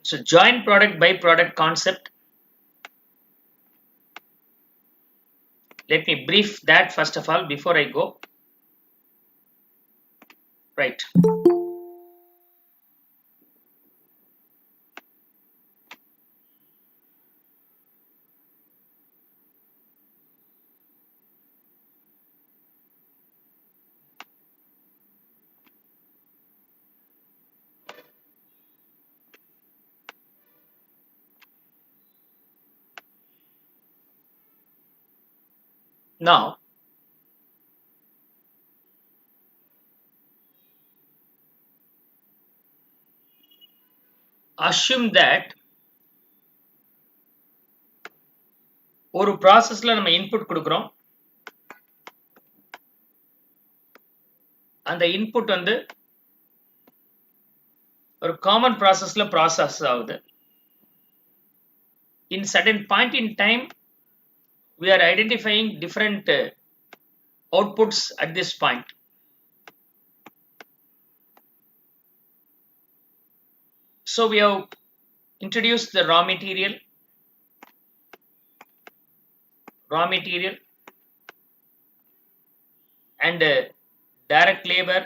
So joint product byproduct concept. Let me brief that first of all before I go. Right. Now, assume that ஒரு ப்ராசஸ்ல நம்ம input கொடுக்குறோம். அந்த input வந்து ஒரு காமன் ப்ராசஸ்ல ப்ராசஸ் ஆகுது. In certain point in time, we are identifying different outputs at this point. So we have introduced the raw material, and direct labor,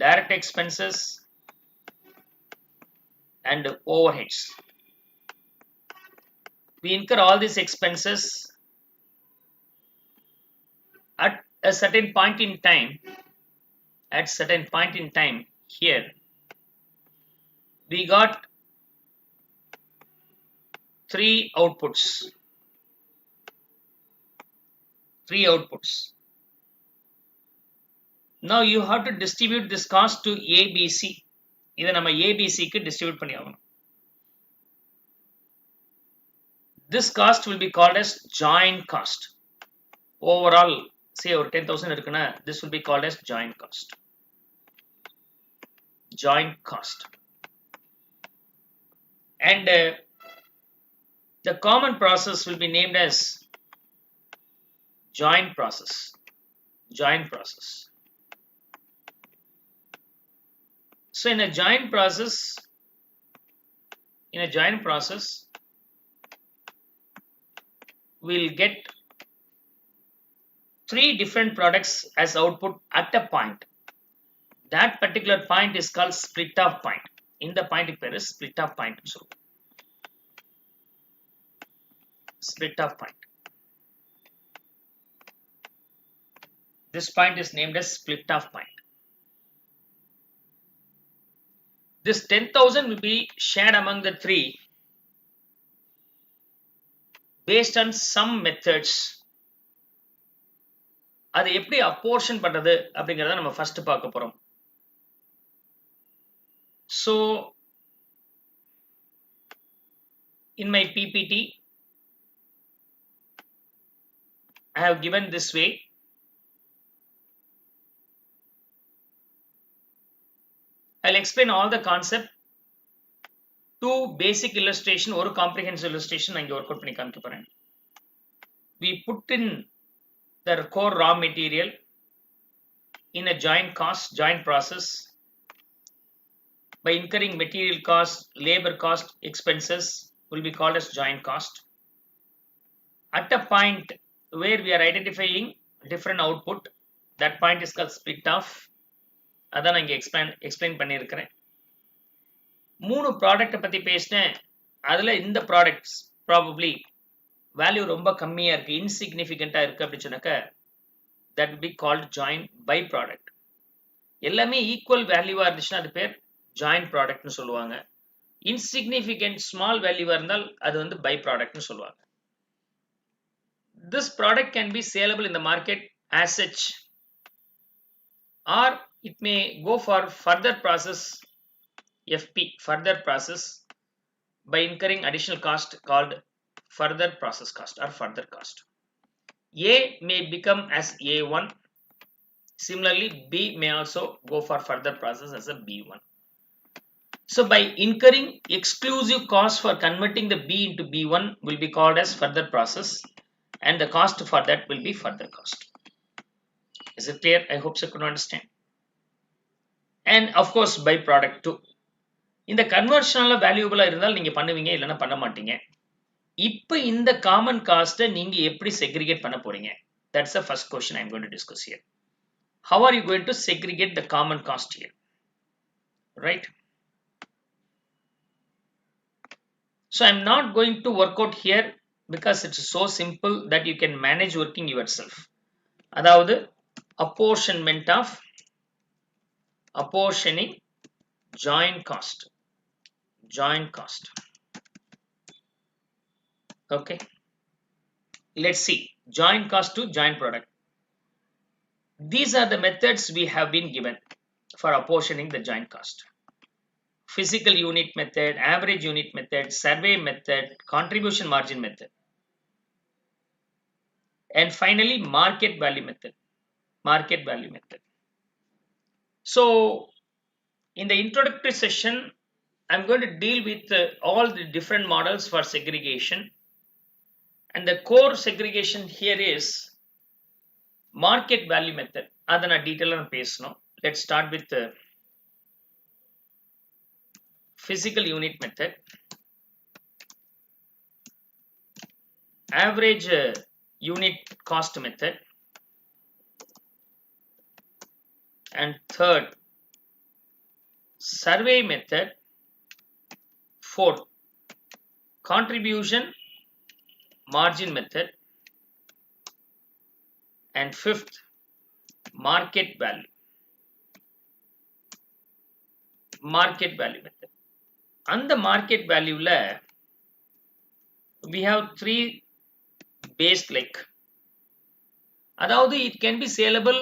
direct expenses, and overheads. We incur all these expenses at a certain point in time. At certain point in time here, we got three outputs. Now you have to distribute this cost to ABC. இதை நம்ம ABCக்கு distribute பண்ணி ஆகணும். This cost will be called as joint cost. Overall, say ஒரு 10,000 இருக்குன்னா, this will be called as joint cost. And the common process will be named as joint process. So in a joint process, we'll get three different products as output at a point. That particular point is called split off point. In the point pair is split off point. So split off point. This point is named as split off point. This 10,000 will be shared among the three based on some methods. அது எப்படி அப்போர்ஷன் பண்றது அப்படிங்கறத நம்ம first பார்க்க போறோம். So in my PPT, I have given this way. I'll explain all the concept. Two basic illustration, ஒரு comprehensive illustration நான் இங்க work out பண்ணி காமிக்க போறேன். We put in the core raw material in a joint process by incurring material cost, labor cost, expenses will be called as joint cost. At a point where we are identifying different output, that point is called split off. அதான் நான் இங்க explain பண்ணியிருக்கிறேன். மூணு product பத்தி பேசினேன். அதுல இந்த products probably value ரொம்ப கம்மியா இருக்கு, இன்சிக்னிஃபிகண்டா இருக்கு அப்படின்னு சொன்னாக்க that will be called joint byproduct. எல்லாமே ஈக்குவல் வேல்யூவா இருந்துச்சுன்னா அது பேர் joint productனு சொல்லுவாங்க. இன்சிக்னிஃபிகண்ட் ஸ்மால் வேல்யூவா இருந்தால் அது வந்து பை ப்ராடக்ட்னு சொல்லுவாங்க. This product can be saleable in the market as such, or it may go for further process, FP, further process, by incurring additional cost called further process cost or further cost. A may become as A1. Similarly, B may also go for further process as a B1. So by incurring exclusive cost for converting the B into B1 will be called as further process, and the cost for that will be further cost. Is it clear? I hope so you can understand. And of course byproduct too. இந்த கன்வர்ஷனால வேல்யூபிளா இருந்தால் நீங்க பண்ணுவீங்க, இல்லன்னா பண்ண மாட்டீங்க. இப்ப இந்த common காஸ்ட்ட நீங்க எப்படி செக்ரிகேட் பண்ண போறீங்க? That's the first question I'm going to discuss here. How are you going to segregate the common cost here? Right? So I'm not going to work out here because it's so simple that you can manage working yourself. அதாவது apportioning joint cost. Okay, let's see joint cost to joint product. These are the methods we have been given for apportioning the joint cost: physical unit method, average unit method, survey method, contribution margin method, and finally market value method. So in the introductory session, I'm going to deal with all the different models for segregation, and the core segregation here is market value method. Adana detail on pesano. Let's start with the physical unit method, average unit cost method, and third survey method, fourth contribution margin method, and fifth market value method. And the market value we have three base like, அதாவது it can be saleable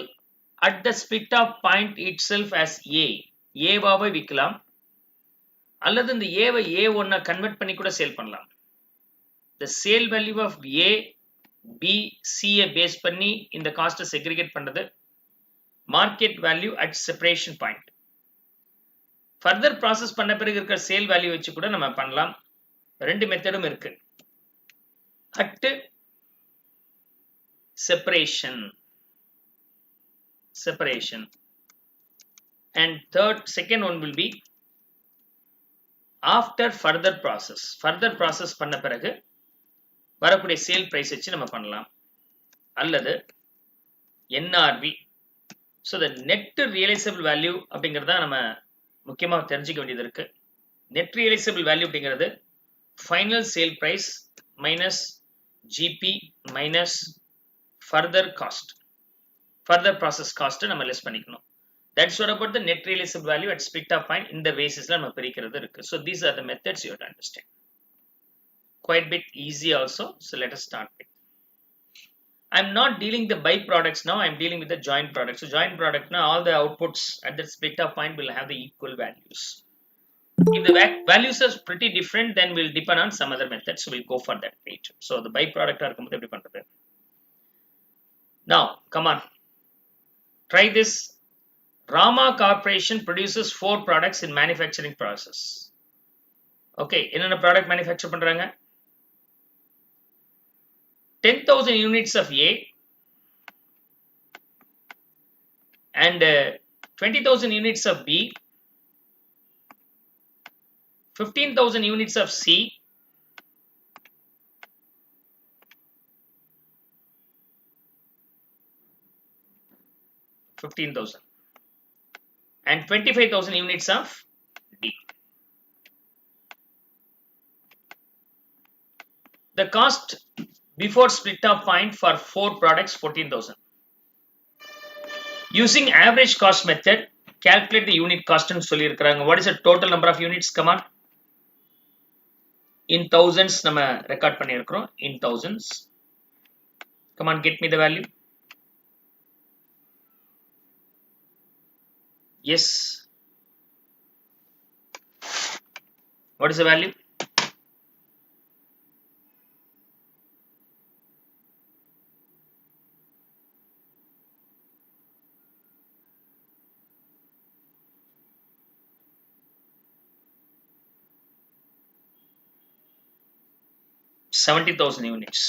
at the split off point itself as A வாவை விக்கலாம், அல்லது இந்த ஏவை A1 convert பண்ணி கூட sale பண்ணலாம். The sale value of A, B, C base பண்ணி இந்த cost segregate பண்றது market value at separation point. Further process பண்ண பிறகு இருக்கிற சேல் வேல்யூ வச்சு கூட நம்ம பண்ணலாம். ரெண்டு மெத்தடும் இருக்கு. At separation and second one will be after further process பண்ண பிறகு வரக்கூடிய சேல் பிரைஸ் வச்சு நம்ம பண்ணலாம், அல்லது NRV. so the net realizable value அப்படிங்கறத நம்ம முக்கியமா தெரிஞ்சுக்க வேண்டியது இருக்கு. net realizable value அப்படிங்கிறது final sale price minus GP minus further process cost நம்ம less பண்ணிக்கணும். That's what about the net realizable value at split off point in the basis நம்ம பிரிக்கிறது இருக்கு. So these are the methods you have to understand. Quite bit easy also. So let us start with. I'm not dealing the byproducts now. I'm dealing with the joint product. So joint product now, all the outputs at the split off point will have the equal values. If the values are pretty different, then we'll depend on some other methods. So we'll go for that later. So the byproduct are எப்படி பண்றது? Now, come on. Try this. Rama Corporation produces 4 products in manufacturing process. Okay, என்னென்ன product manufacture பண்றாங்க? 10,000 units of A and 20,000 units of B, 15,000 units of C, and 25,000 units of D. The cost before split off point for 4 products 14,000. Using average cost method, calculate the unit cost ன்னு சொல்லி இருக்காங்க. What is the total number of units? Come on. In thousands நம்ம record பண்ணி இருக்கோம். In thousands. Come on, get me the value. Yes. What is the value? $70,000 units.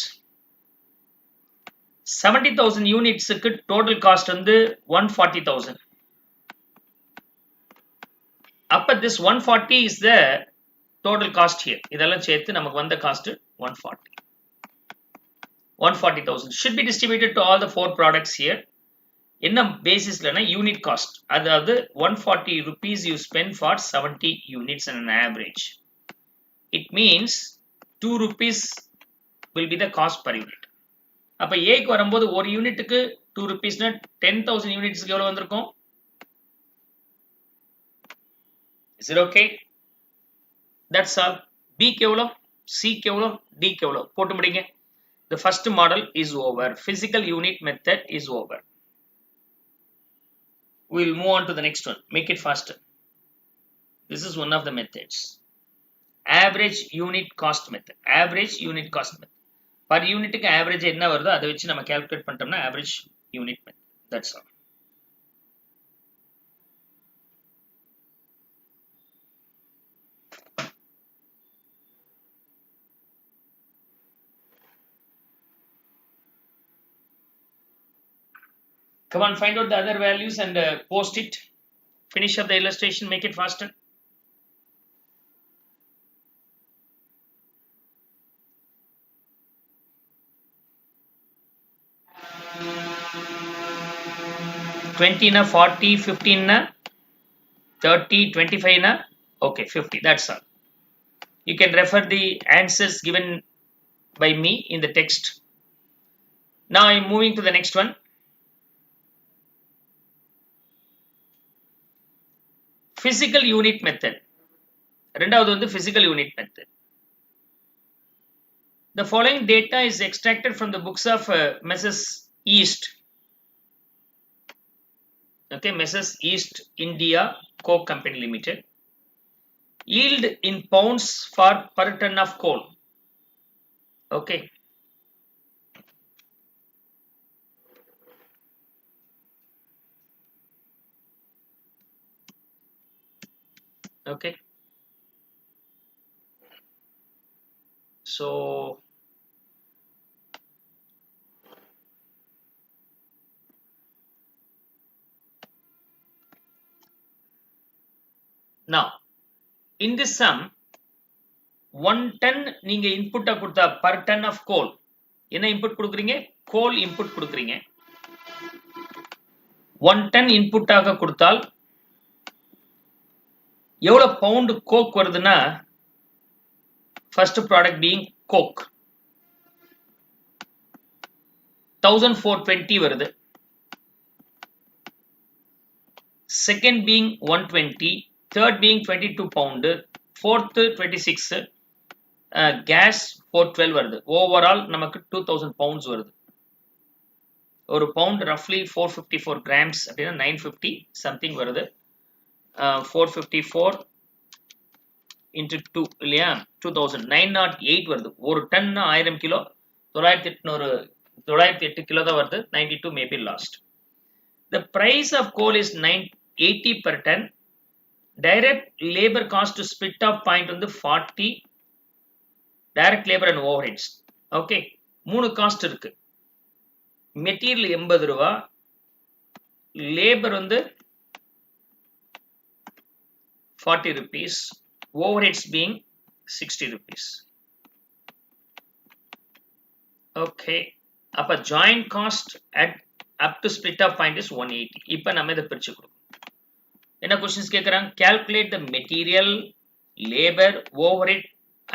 70,000 units total cost வந்து 140,000. அப்ப this 140 is the total cost here. இதெல்லாம் சேர்த்து நமக்கு வந்த cost 140. 140,000 should be distributed to all the 4 products here. என்ன பேசிஸ்லனா unit cost, அதாவது 140 rupees you spend for 70 units on an average. It means 2 rupees will be the cost per unit. அப்ப ஏக்கு வரும்போது ஒரு யூனிட்டுக்கு 2 rupeesனா 10,000 யூனிட்ஸ்க்கு எவ்வளவு வந்திருக்கும்? Is it okay? That's all. B க்கு எவ்வளவு? C க்கு எவ்வளவு? D க்கு எவ்வளவு? போட்டு முடிங்க. The first model is over. Physical unit method is over. We will move on to the next one. Make it faster. This is one of the methods. Average unit cost method. Average unit cost method. Per unit க்கு average என்ன வருதோ அதை வச்சு நம்ம calculate பண்ணிட்டோம்னா average unit method. That's all. Come on, find out the other values and post it. Finish up the illustration, make it faster. $20 na, 40, 15 na, 30, 25 na, okay, 50, that's all. You can refer the answers given by me in the text. Now I am moving to the next one. Physical unit method. ரெண்டாவது வந்து physical unit method. The following data is extracted from the books of Messrs. East. Okay, Messrs. East India Coke Company Limited. Yield in pounds for per ton of coal. Okay. Okay. So now in this sum 1 ton நீங்க இன்புட்டா கொடுத்தா per ton of coal என்ன input கொடுக்குறீங்க? coal input கொடுக்குறீங்க. 1 ton இன்புட்டாக கொடுத்தால் எவ்வளவு bound Coke வருதுன்னா, first product being coke 1420 வருது. Second being 120, third being 22 pound, fourth 26, gas 412 வருது. Overall நமக்கு 2000 pounds வருது. ஒரு pound roughly 454 grams அப்படின்னா 950 something வருது. 454 into 2 இல்லையா 2000 908 வருது. ஒரு டன்னா 1000 கிலோ 908 கிலோ தான் வருது. 92 may be lost. The price of coal is 980 per ton. Direct labor cost to split off point வந்து 40. Direct labor and overheads. Okay, மூணு காஸ்ட் இருக்கு. மெட்டீரியல் 80 ரூபா, லேபர் வந்து 40 rupees, overheads being 60 rupees. Okay, அப்ப joint cost at up to split off point is 180. இப்ப நம்ம இதை பிரிச்சு கொடுக்கணும். என்ன questions கேக்குறாங்க? Calculate the material, labor, overhead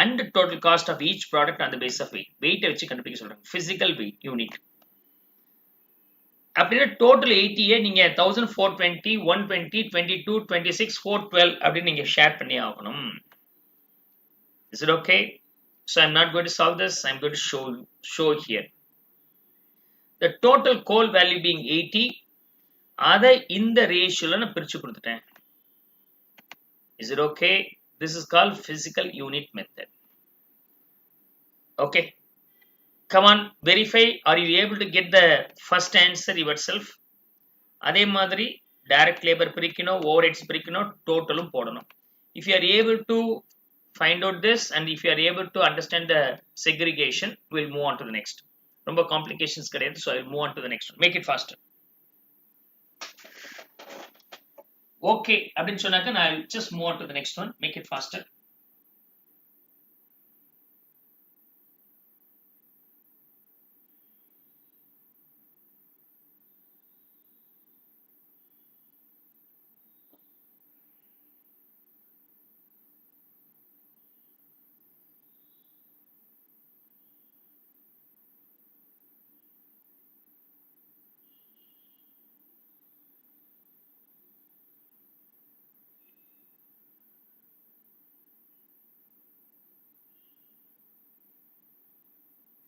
and total cost of each product on the basis of weight. weight வச்சு கண்டுபிடிக்க சொல்றாங்க. physical weight unit. அப்படின்னா total 80 நீங்க 1420, 120, 22, 26, 412 அப்படின்னு நீங்க ஷேர் பண்ணி ஆகணும். Is it okay? So I'm not going to solve this. I'm going to show here. The total coal value being 80, அதை இந்த ரேஷியோல நான் பிரிச்சு கொடுத்துட்டேன். Is it okay? This is called physical unit method. Okay. Come on, verify. Are you able to get the first answer yourself? அதே மாதிரி direct labor பிரிக்கணும், overheads பிரிக்கணும், totalum போடணும். If you are able to find out this and if you are able to understand the segregation, we'll move on to the next. ரொம்ப complications கிடையாது, so I'll move on to the next one. Make it faster. okay அப்படின்னு சொன்னாக்க நான் just move on to the next one, make it faster.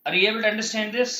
Are you able to understand this?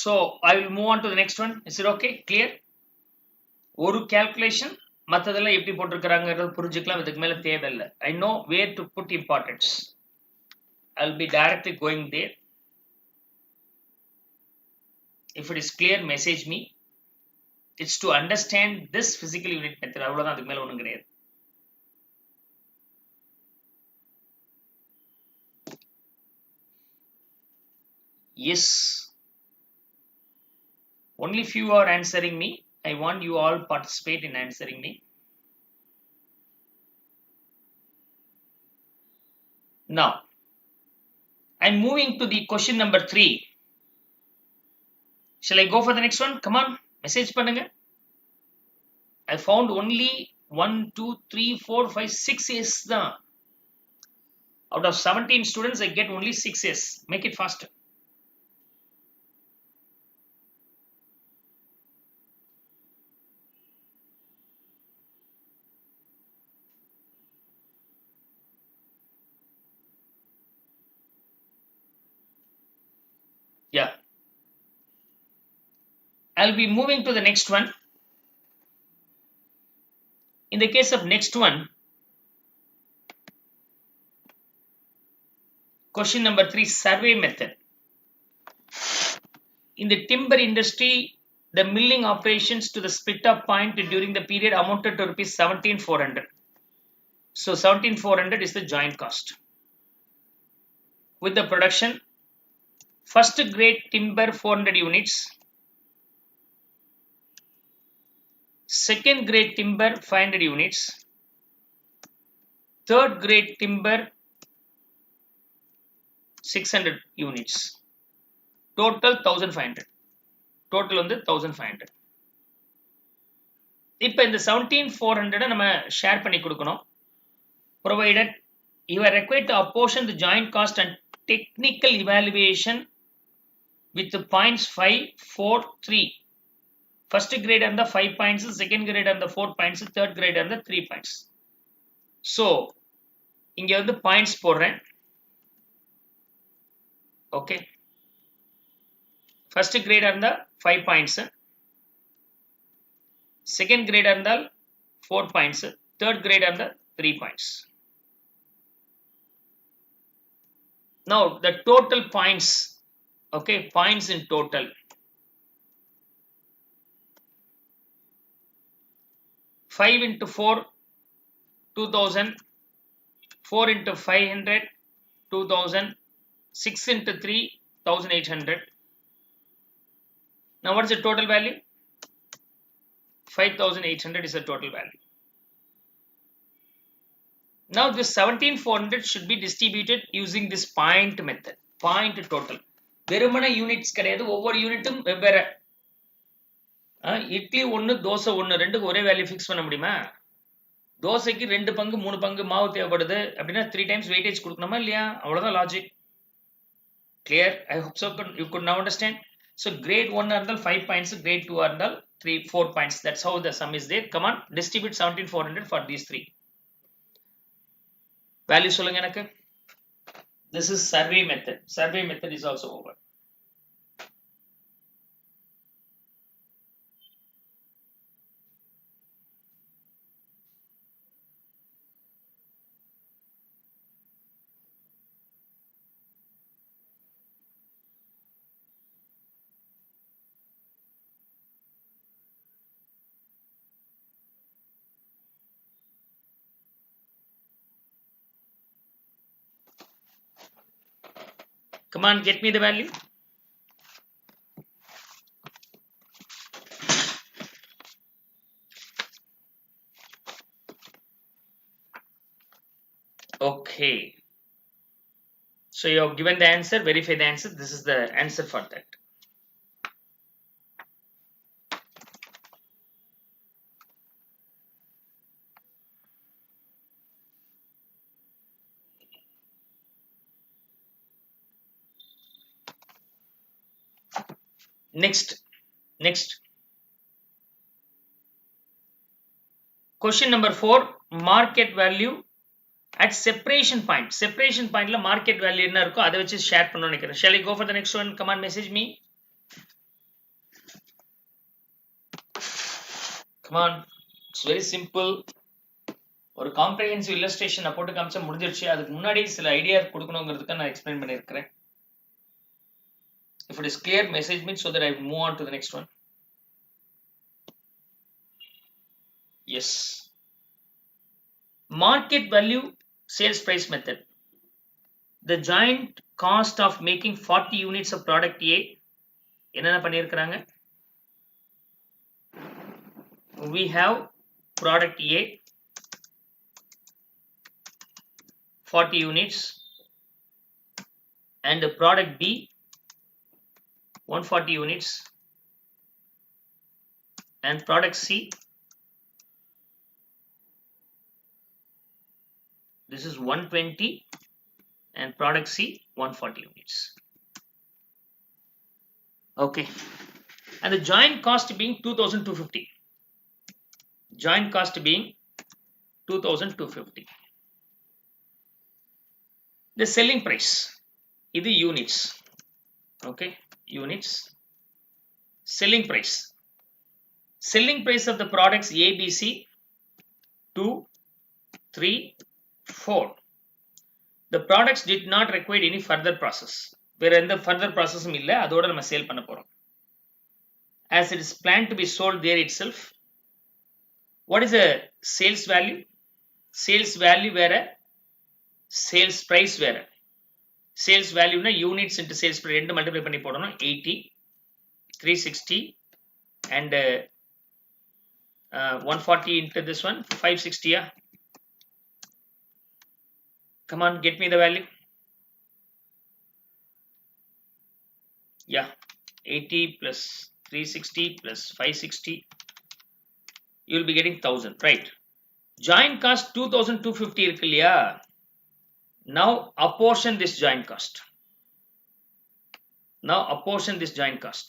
So I will move on to the next one. Is it okay? Clear? ஒரு calculation மத்ததெல்லாம் எப்படி போட்டிருக்காங்கன்றது புரிஞ்சுக்கலாம், இதுக்கு மேல தேவையில்லை. I know where to put importance. I'll be directly going there. If it is clear, message me. It's to understand this physical unit method. அவ்வளவுதான், அதுக்கு மேல ஒண்ணும் கிடையாது. Yes. Only few are answering me. I want you all participate in answering me. Now, I'm moving to the question number 3. Shall I go for the next one? Come on, message பண்ணுங்க. I found only 1, 2, 3, 4, 5, 6 Yes தான். Out of 17 students, I get only 6 Yes. Make it faster. Yeah. I'll be moving to the next one. In the case of next one, question number 3, survey method. In the timber industry, the milling operations to the split up point during the period amounted to rupees 17,400. So 17,400 is the joint cost. With the production, first grade timber 400 units, second grade timber 500 units, third grade timber 600 units, total 1500. Total வந்து 1500. இப்போ இந்த 17,400 நம்ம share பண்ணி கொடுக்கணும். Provided you are required to apportion the joint cost and technical evaluation with the points 5, 4, 3. First grade and the 5 points, second grade and the 4 points, third grade and the 3 points. So, இங்க வந்து points போடுறேன். Okay. First grade and the 5 points. Second grade and the 4 points. Third grade and the 3 points. Now, the total points. Okay, points in total. 5 into 4, 2000, 4 into 500, 2000, 6 into 3, 1800. Now what is the total value? 5,800 is the total value. Now this 17,400 should be distributed using this point method. Point total. வெறுமன units கிடையாது, ஒவ்வொரு யூனிட்டும் வெவ்வேறு. இட்லி ஒன்று, தோசை ஒன்று, ரெண்டுக்கு ஒரே value fix பண்ண முடியுமா? தோசைக்கு 2 பங்கு 3 பங்கு மாவு தேவைப்படுது அப்படின்னா 3 times வெயிட்டேஜ் கொடுக்கணுமா இல்லையா? அவ்வளோதான் logic. Clear? I hope so. You could now understand. So grade 1 are the 5 points, grade 2 are the 4 points. That's how the sum is there. Come on, distribute 17,400 for these three. Value சொல்லுங்க எனக்கு. This is survey method. Survey method is also over. Come on, get me the value. Okay. So you have given the answer, verify the answer. This is the answer for that. Next. Question number 4, market value at separation point. Separation point la market value enna irukko adha vechi share pannu nenikiren. Shall I go for the next one? Come on, message me. Come on, it's very simple. ஒரு comprehensive illustration நான் போட்டு காமிச்சா முடிஞ்சிருச்சு. அதுக்கு முன்னாடி சில idea கொடுக்கணுங்கிறதுக்கு நான் explain பண்ணியிருக்கிறேன். If it is clear, message me so that I move on to the next one. Yes. Market value sales price method. The joint cost of making 40 units of product A என்னென்ன பண்ணியிருக்கிறாங்க? We have product A 40 units and product B 140 units and product C, this is 120 and product C 140 units. Okay, and the joint cost being 2250. Joint cost being 2250. The selling price is the units. Okay, units. Selling price. Selling price of the products A, B, C 2, 3, 4. The products did not require any further process. வேற எந்த further processம் இல்லை, அதோட நம்ம sale பண்ண போறோம். As it is planned to be sold there itself. What is the sales value? Sales value வேற, sales price வேற. Sales value na units into sales price ரெண்டு மல்டிப்ளை பண்ணி போடணும். 80, 360 and 140 into this one 560. Yeah, come on, get me the value. Yeah, 80 plus 360 plus 560, you will be getting 1000, right? Joint cost 2250 இருக்கு இல்லையா? Now apportion this joint cost. Now apportion this joint cost.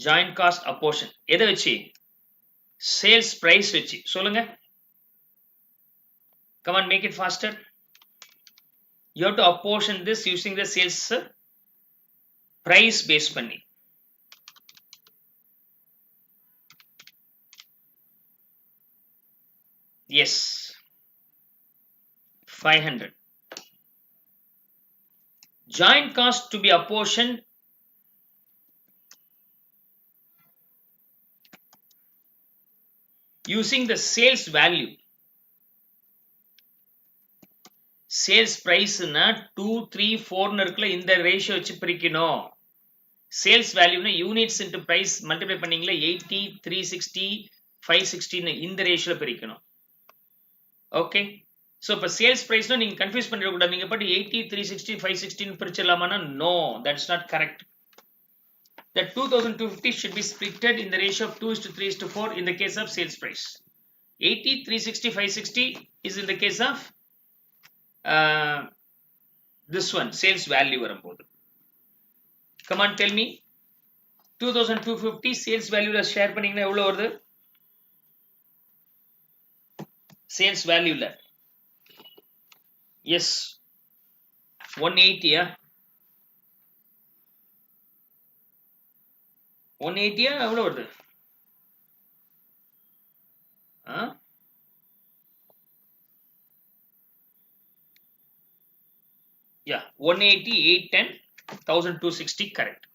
Joint cost apportion எதை வச்சு? Sales price வச்சு. சொல்லுங்க. Come on, make it faster. You have to apportion this using the sales price base பண்ணி. Yes, 500. Joint cost to be apportioned using the sales value. Sales price na 2, 3, 4 னு இருக்குல, இந்த ratio வச்சு பிரிக்கணும். Sales value na units into price multiply பண்ணீங்களா 80, 360, 560 னு இந்த ரேஷியோல பிரிக்கணும். Okay, so இப்ப சேல்ஸ் பிரைஸ்னா நீங்க கன்ஃபியூஸ் பண்ணிட கூடாது. நீங்க பட் 80, 360, 560 னு பிரிச்சிடலாமானா no, that's not correct. The 2250 should be splitted in the ratio of 2:3:4 in the case of sales price. 80, 360, 560 is in the case of this one sales value வரும்போது come on tell me 2250 sales value ல share பண்ணீங்கன்னா எவ்வளவு வருது sales value ல yes 180 180 எவ்வளவு வருது yeah 180 810 1260 correct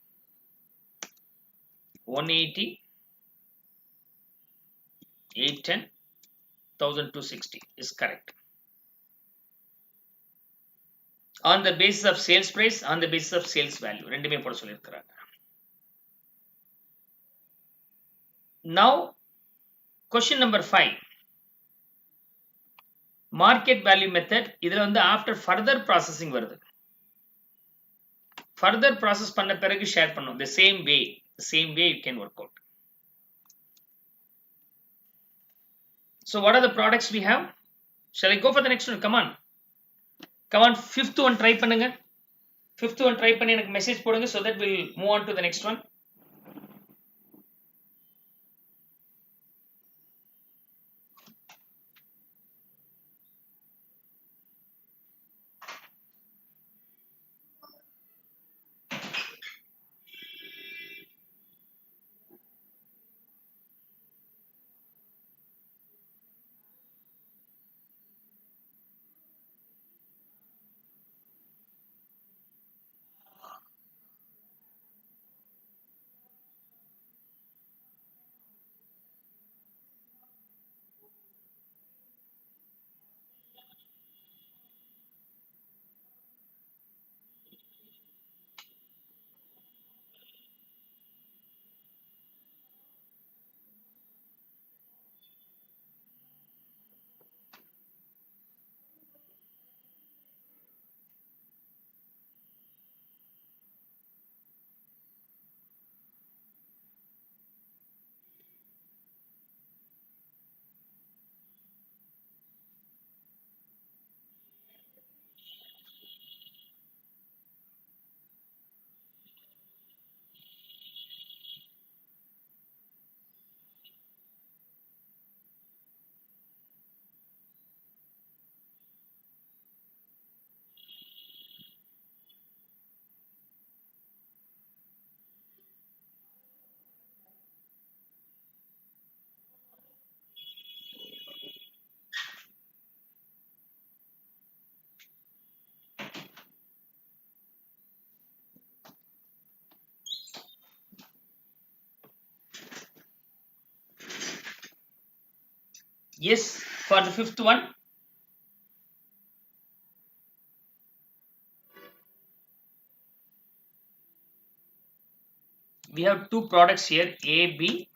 180 810 1260 is correct on the basis of sales price on the basis of sales value ரெண்டுமே போட சொல்லிருக்காங்க now question number 5 market value method இதுல வந்து after further processing வருது further process பண்ண பிறகு ஷேர் பண்ணும் the same way you can work out so what are the products we have shall I go for the next one come on fifth one try பண்ணுங்க fifth one try பண்ணி எனக்கு message போடுங்க so that we'll move on to the next one yes for the fifth one we have two products here A B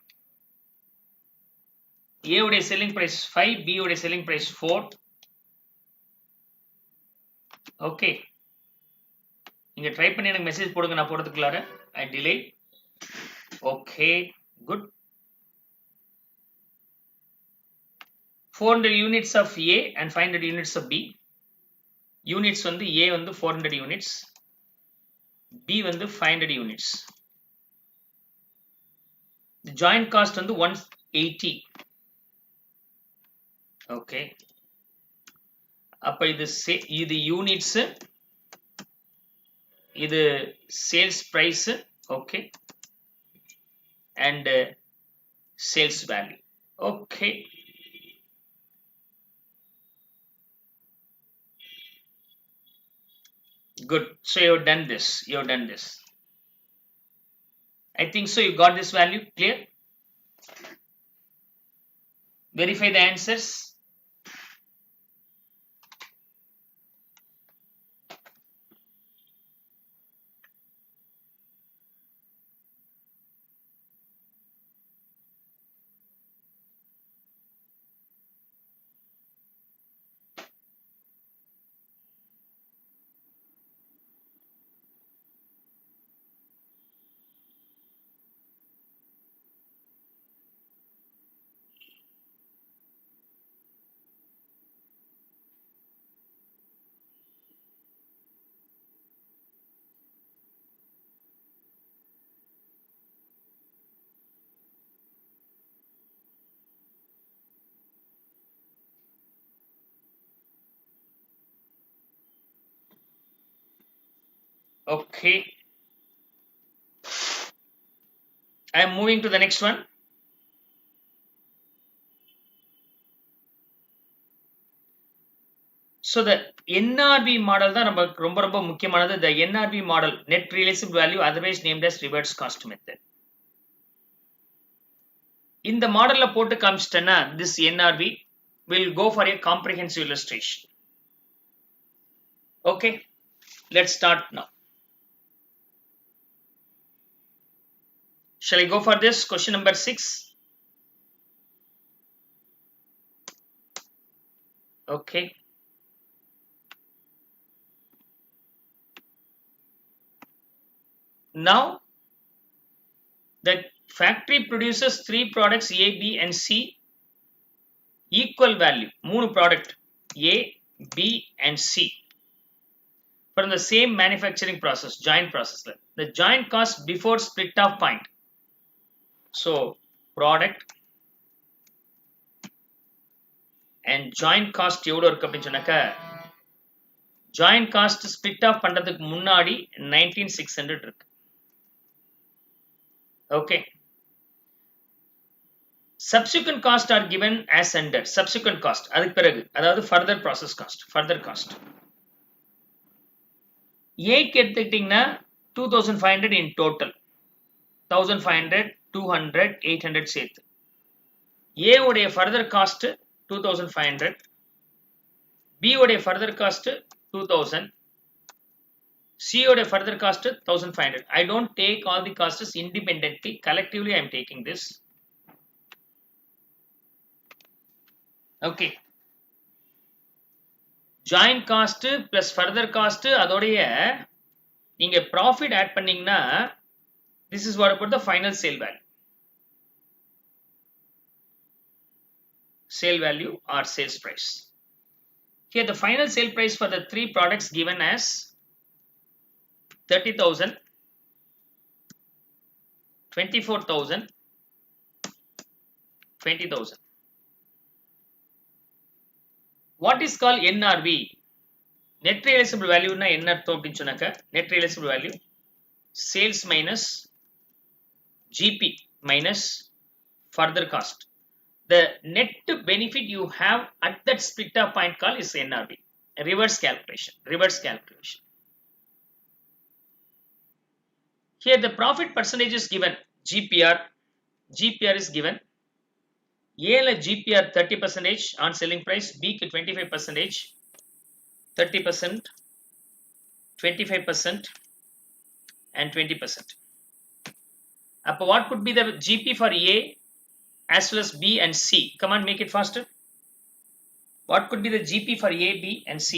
A உடைய selling price 5 B உடைய selling price 4 okay நீங்க try பண்ணி எனக்கு message போடுங்க நான் போடுறதுக்குள்ளார I delay okay good 400 units of A and 500 units of B units வந்து A வந்து 400 units B வந்து 500 units the joint cost வந்து 180 okay அப்ப இது units இது sales price okay and sales value okay good so you've done this I think so you got this value clear verify the answers Okay, I am moving to the next one. So the NRV model தான் நமக்கு ரொம்ப ரொம்ப முக்கியமானது. The NRV model, net realizable value, otherwise named as reverse cost method. இந்த மாடல்ல போட்டு காமிச்சிட்டேன்னா this NRV will go for a comprehensive illustration. Okay, let's start now. Shall I go for this question number 6? Okay. Now the factory produces 3 products A, B and C equal value. 3 product A, B and C from the same manufacturing process, joint process. The joint cost before split off point. So product and joint cost எவ்வளோ இருக்கு அப்படின்னு சொன்னாக்க joint cost split off பண்றதுக்கு முன்னாடி 19600 இருக்கு. Okay. Subsequent cost are given as under. Subsequent cost அதுக்கு பிறகு அதாவது further process cost, further cost. ஏக்கு எடுத்துக்கிட்டீங்கன்னா 2500 in total, 1500, 200, 800 சேர்த்து. A உடைய further cost 2500, B உடைய further cost 2000, C உடைய further cost 1500. I don't take all the costs independently, collectively I am taking this. Okay. Joint cost plus further cost அதோடைய நீங்க profit add பண்ணீங்கன்னா this is what about the final sale value. Sale value or sales price. Here the final sale price for the 3 products given as 30,000, 24,000, 20,000. What is called NRV? Net realizable value na என்ன அர்த்தம் அப்படின்னு சொன்னாக்க net realizable value sales minus GP minus further cost. The net benefit you have at that split off point call is NRV. Reverse calculation. Reverse calculation. Here the profit percentage is given. GPR. GPR is given. A la GPR 30% on selling price, B க்கு 25%, 30%, 25% and 20%. Appo what could be the GP for A as well as B and C? Come on, make it faster. What could be the GP for A, B and C?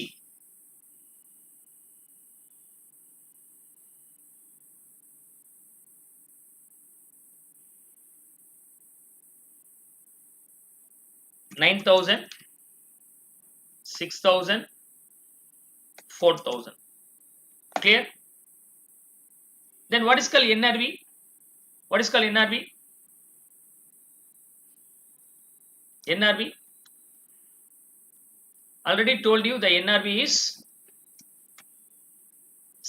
$9,000, $6,000, $4,000. Clear? Then what is called NRV? What is called NRV? NRV. Already told you the NRV is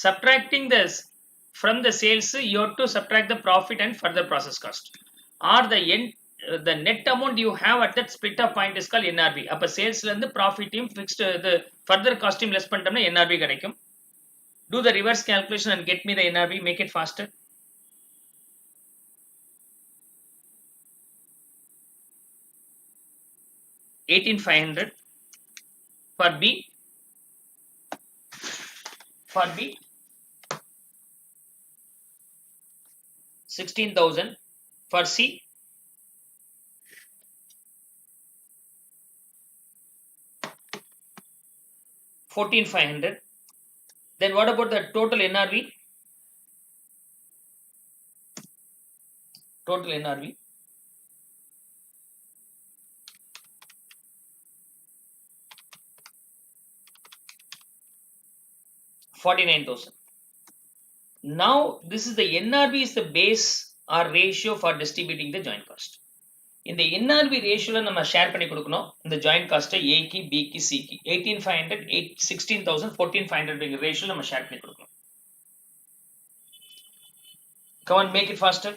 subtracting this from the sales. You have to subtract the profit and further process cost. Or the net amount you have at that split off point is called NRV. அப்ப சேல்ஸ்ல இருந்து ப்ராஃபிட்டையும் fixed the further cost-ஐயும் less பண்ணிட்டோம்னா NRV கிடைக்கும். Do the reverse calculation and get me the NRV. Make it faster. $18,500 for B. For B, 16,000 for C. 14,500. Then what about the total NRV? Total NRV. $49,000. Now this is the NRV is the base or ratio for distributing the joint cost. In the NRV ratio நம்ம share பண்ணி கொடுக்கணும் இந்த joint cost A க்கு B க்கு C க்கு 18,500 16,000 14,500 ratio நம்ம share பண்ணி கொடுக்கணும். Come on, make it faster.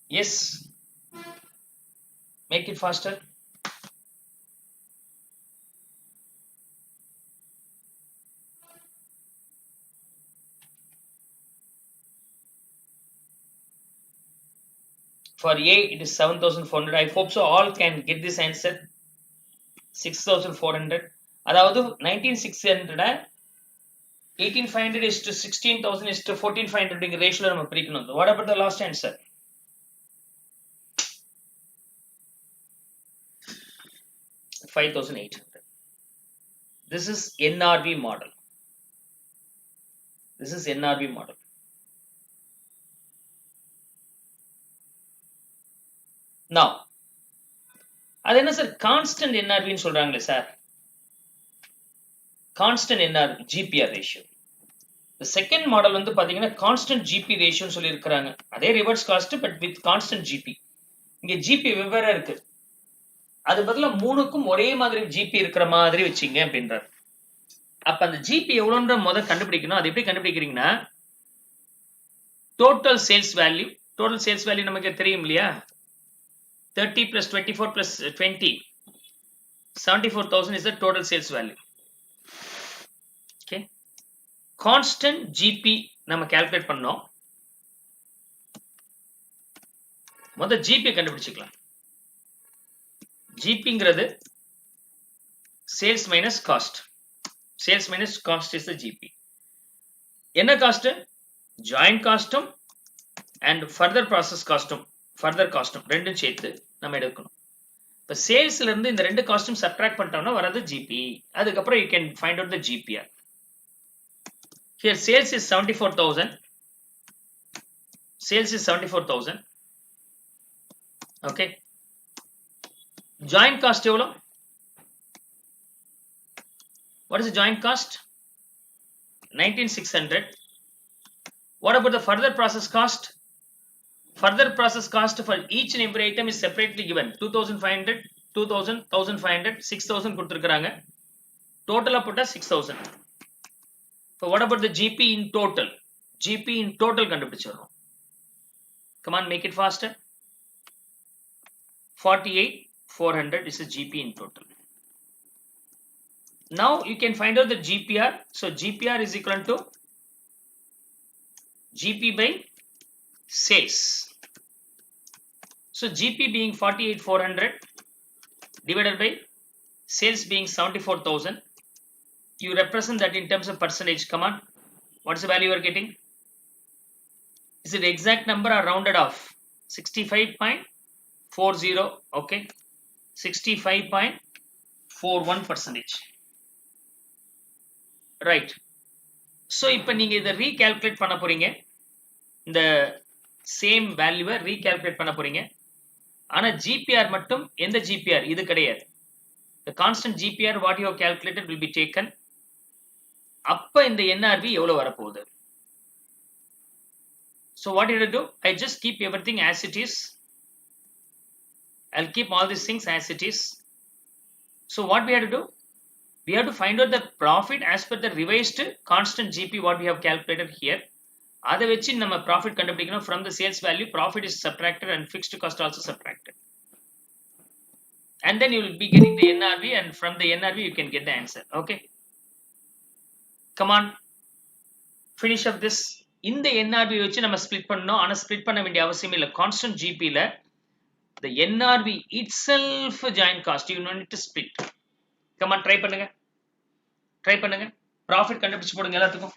Yes, make it faster. For A, it is 7,400. I hope so all can get this answer. 6,400. அதாவது 19,600 18,500 is to 16,000 is to 14,500 ரேஷியோல நம்ம பிரிக்கணும். What about the last answer? 5,800. This is NRV model. This is NRV model. Now, அது என்ன sir constant என்ஆர்வின்னு சொல்றாங்களே sir, constant NRV GBR ratio. இந்த second model வந்து பாத்தீங்கன்னா constant GB ரேஷியோன்னு சொல்லி இருக்கிறாங்க. அதே reverse cost but with constant GB. இங்க ஜிபி வெவ்வேறா இருக்கு. அது பதிலா மூணுக்கும் ஒரே மாதிரி ஜிபி இருக்கிற மாதிரி வச்சுங்க அப்படின்றாரு. அப்ப அந்த ஜிபி எவ்வளோன்ற முதல் கண்டுபிடிக்கணும். அது எப்படி கண்டுபிடிக்கிறீங்கன்னா total sales value. Total sales value நமக்கு தெரியும் இல்லையா, 30 plus 24 plus 20, 74,000 is the total sales value. Okay, constant GP நம்ம calculate பண்ணோம். முதல்ல GP கண்டுபிடிச்சுக்கலாம். GPங்கிறது sales minus cost. Sales minus cost is the GP. என்ன cost? joint காஸ்டும் and further process காஸ்டும், further காஸ்டும் ரெண்டும் சேர்த்து நம்ம எடுக்கணும். இப்போ சேல்ஸ்ல இருந்து இந்த ரெண்டு காஸ்டும் சப்ட்ராக்ட் பண்ணிட்டோம்னா வரது ஜிபி. அதுக்கப்புறம் you can find out the GPR. Here sales is 74,000. Sales is 74,000. Okay, joint cost எவ்வளோ? What is joint cost? 19,600. What about the further process cost? Further process cost for each and every item is separately given. 2,500, 2,000, 1,500, 6,000 கொடுத்திருக்காங்க. Total போட்டா 6,000. So what about the GP in total? GP in total கண்டுபிடிச்சிடணும். Come on, make it faster. 48,400 is the GP in total. Now you can find out the GPR. So GPR is equal to GP by sales. So GP being 48,400 divided by sales being 74,000. You represent that in terms of percentage. Come on, what's the value you are getting? Is it exact number or rounded off? 65.40. Okay, 65.41%. Right. So இப்போ நீங்க இதை ரீகால்குலேட் பண்ண போறீங்க. இந்த same வேல்யூவை ரீகால்குலேட் பண்ண போறீங்க. ஆனா ஜிபிஆர் மட்டும் எந்த ஜிபிஆர் இது கிடையாது. The constant GPR what you have calculated will be taken. அப்ப இந்த NRV எவ்வளவு வரப்போகுது? So what you have to do? I just keep everything as it is. I'll keep all these things as it is. So what we have to do? We have to find out the profit as per the revised constant GP what we have calculated here. அதை வச்சு நம்ம profit கண்டுபிடிக்கணும். from the sales value profit is subtracted and fixed cost also subtracted, and then you will be getting the NRV, and from the NRV you can get the answer. Okay, come on, finish up this. இந்த NRV வச்சு நம்ம split பண்ணோம். ஆனா split பண்ண வேண்டிய அவசியம் இல்லை. Constant ஜிபில the NRV itself joint cost you don't need to split. come on, try பண்ணுங்க, ப்ராஃபிட் கண்டுபிடிச்சு போடுங்க எல்லாத்துக்கும்.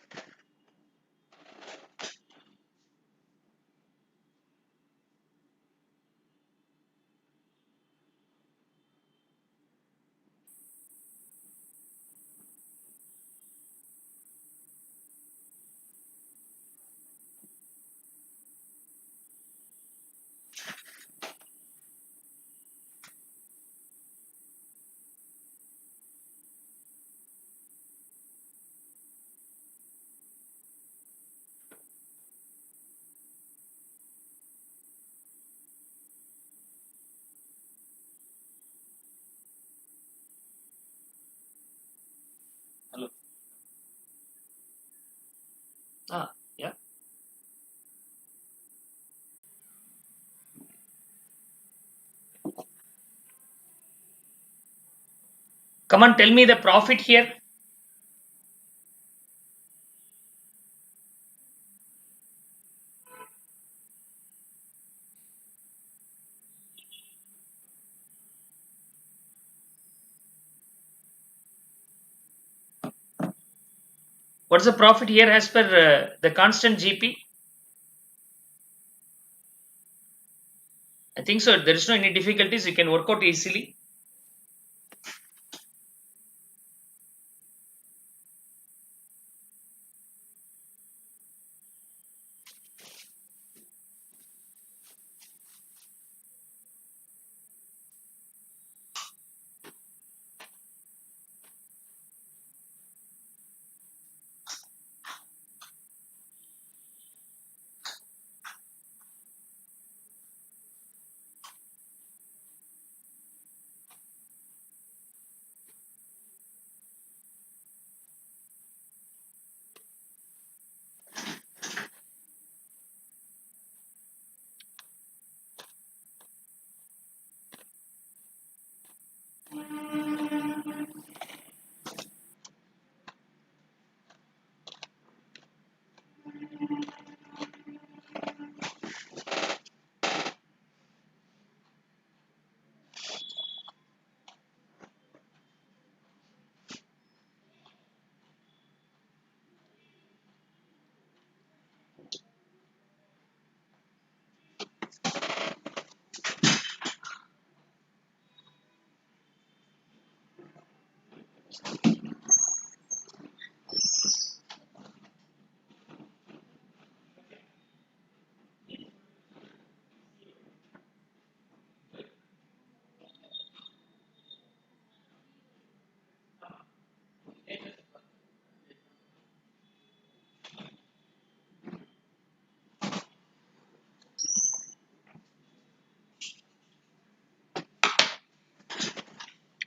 Yeah. Come on, tell me the profit here. What's the profit here as per the constant GP? I think so. There is no any difficulties. You can work out easily.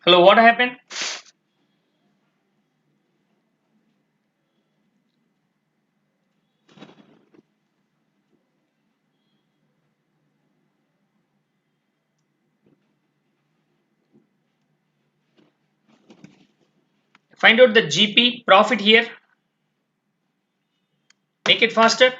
Hello, what happened? Find out the GP profit here. Make it faster.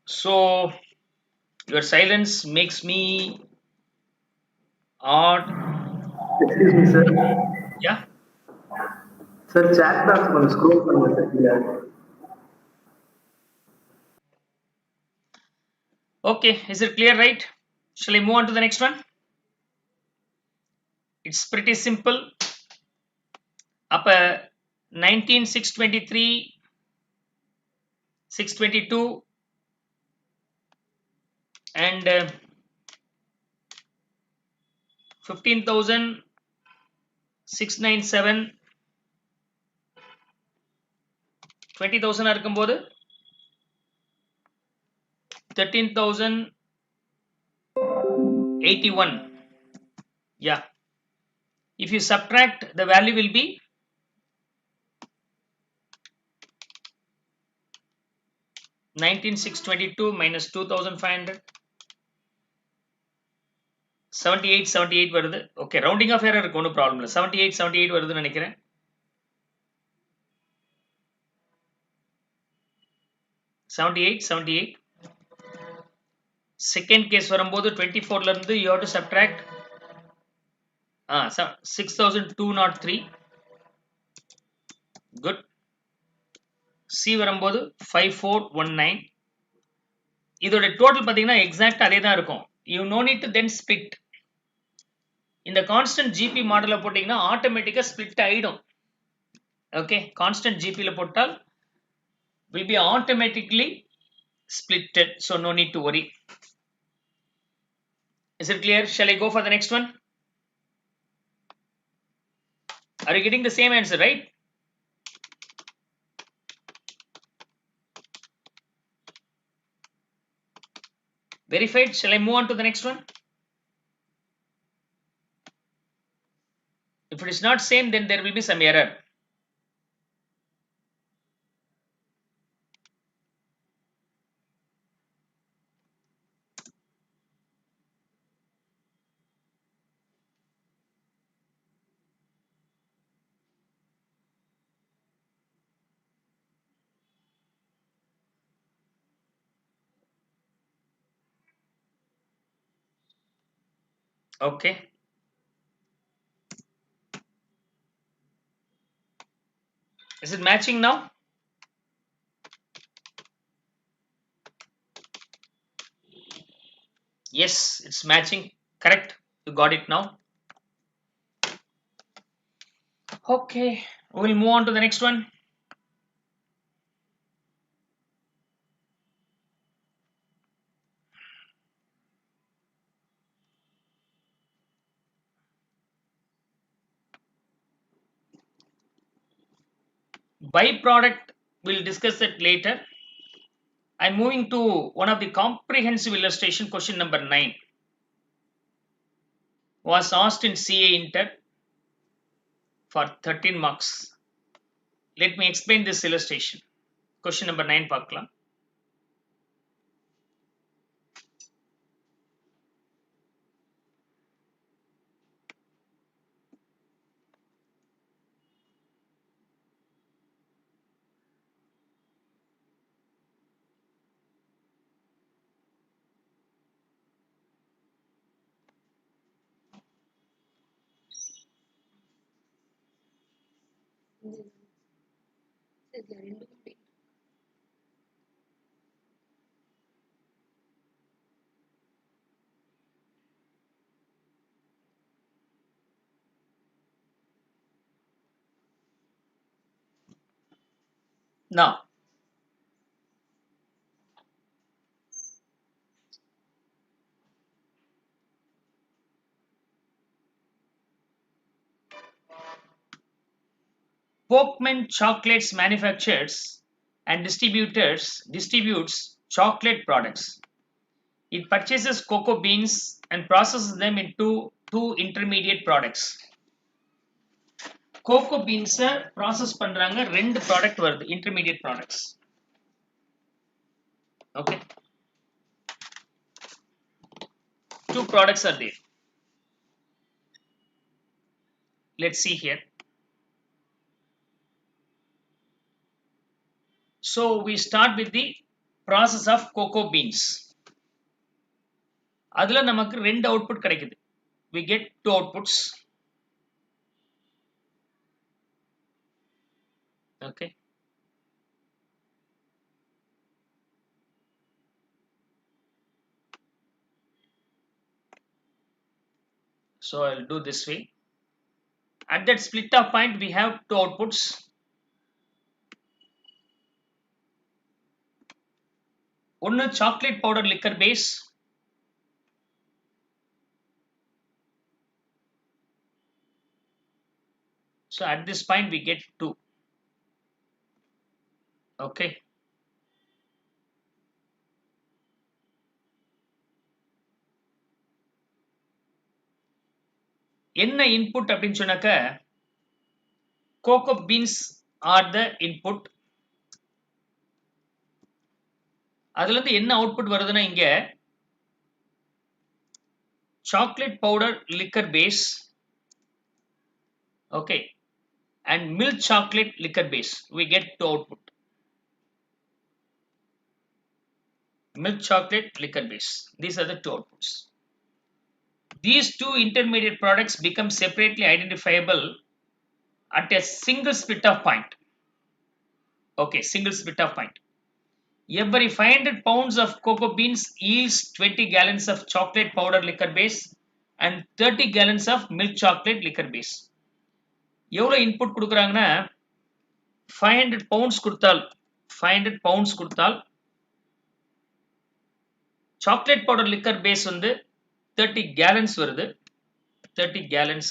So your silence makes me odd. Excuse me, sir. Yeah. Sir, chat box கொஞ்சம் scroll பண்ணுங்க sir கீழ. Okay. Is it clear, right? Shall I move on to the next one? It's pretty simple. Up 19,623, 622, and 15,697, 20,000 இருக்கும்போது 13,081. Yeah. If you subtract, the value will be 19,622 minus 2,500. 78 வருது. Okay, rounding off error இருக்கு, ஒன்றும் problem இல்லை. 78 வருதுன்னு நினைக்கிறேன். 78. Second case வரும்போது 24ல இருந்து you have to subtract 6,203. Good. C வரும்போது 5419. இதோட டோட்டல் பார்த்தீங்கன்னா எக்ஸாக்ட் அதே தான் இருக்கும். You no need to then split. இந்த கான்ஸ்டன்ட் ஜிபி மாடலில் போட்டிங்கன்னா ஆட்டோமேட்டிக்காக ஸ்பிளிட் ஆகிடும். ஓகே, கான்ஸ்டன்ட் ஜிபியில் போட்டால் will be automatically splitted, so no need to worry. Is it clear? Shall I go for the next one? Are you getting the same answer, right? Verified. Shall I move on to the next one? If it is not same, then there will be some error. Okay. Is it matching now? Yes, it's matching. Correct. You got it now. Okay. We'll move on to the next one. Byproduct, we'll discuss it later. I'm moving to one of the comprehensive illustration, question number 9. Was asked in CA Inter for 13 marks. Let me explain this illustration. Question number 9 பார்க்கலாம். Now, Pokemon Chocolates manufactures and distributes chocolate products. It purchases cocoa beans and processes them into two intermediate products. Cocoa beans process பண்றாங்க ரெண்டு product வருது intermediate products. Okay. Two products are there. Let's see here. So we start with the process of cocoa beans. அதுல நமக்கு ரெண்டு output கிடைக்குது. We get two outputs. Okay. So I'll do this way. At that split off point, we have two outputs. One chocolate powder liquor base. So at this point, we get two. Okay. என்ன input அப்படின்னு சொன்னாக்க cocoa beans are the input. அதுல இருந்து என்ன output வருதுன்னா இங்க chocolate powder liquor base, okay, and milk chocolate liquor base. We get two output. Milk chocolate liquor base. These are the two outputs. These two intermediate products become separately identifiable at a single split off point. Okay, single split off point. Every 500 pounds of cocoa beans yields 20 gallons of chocolate powder liquor base and 30 gallons of milk chocolate liquor base. எவ்வளோ input கொடுக்குறாங்கன்னா 500 pounds கொடுத்தால் chocolate powder liquor base வந்து 30 gallons வருது 30 gallons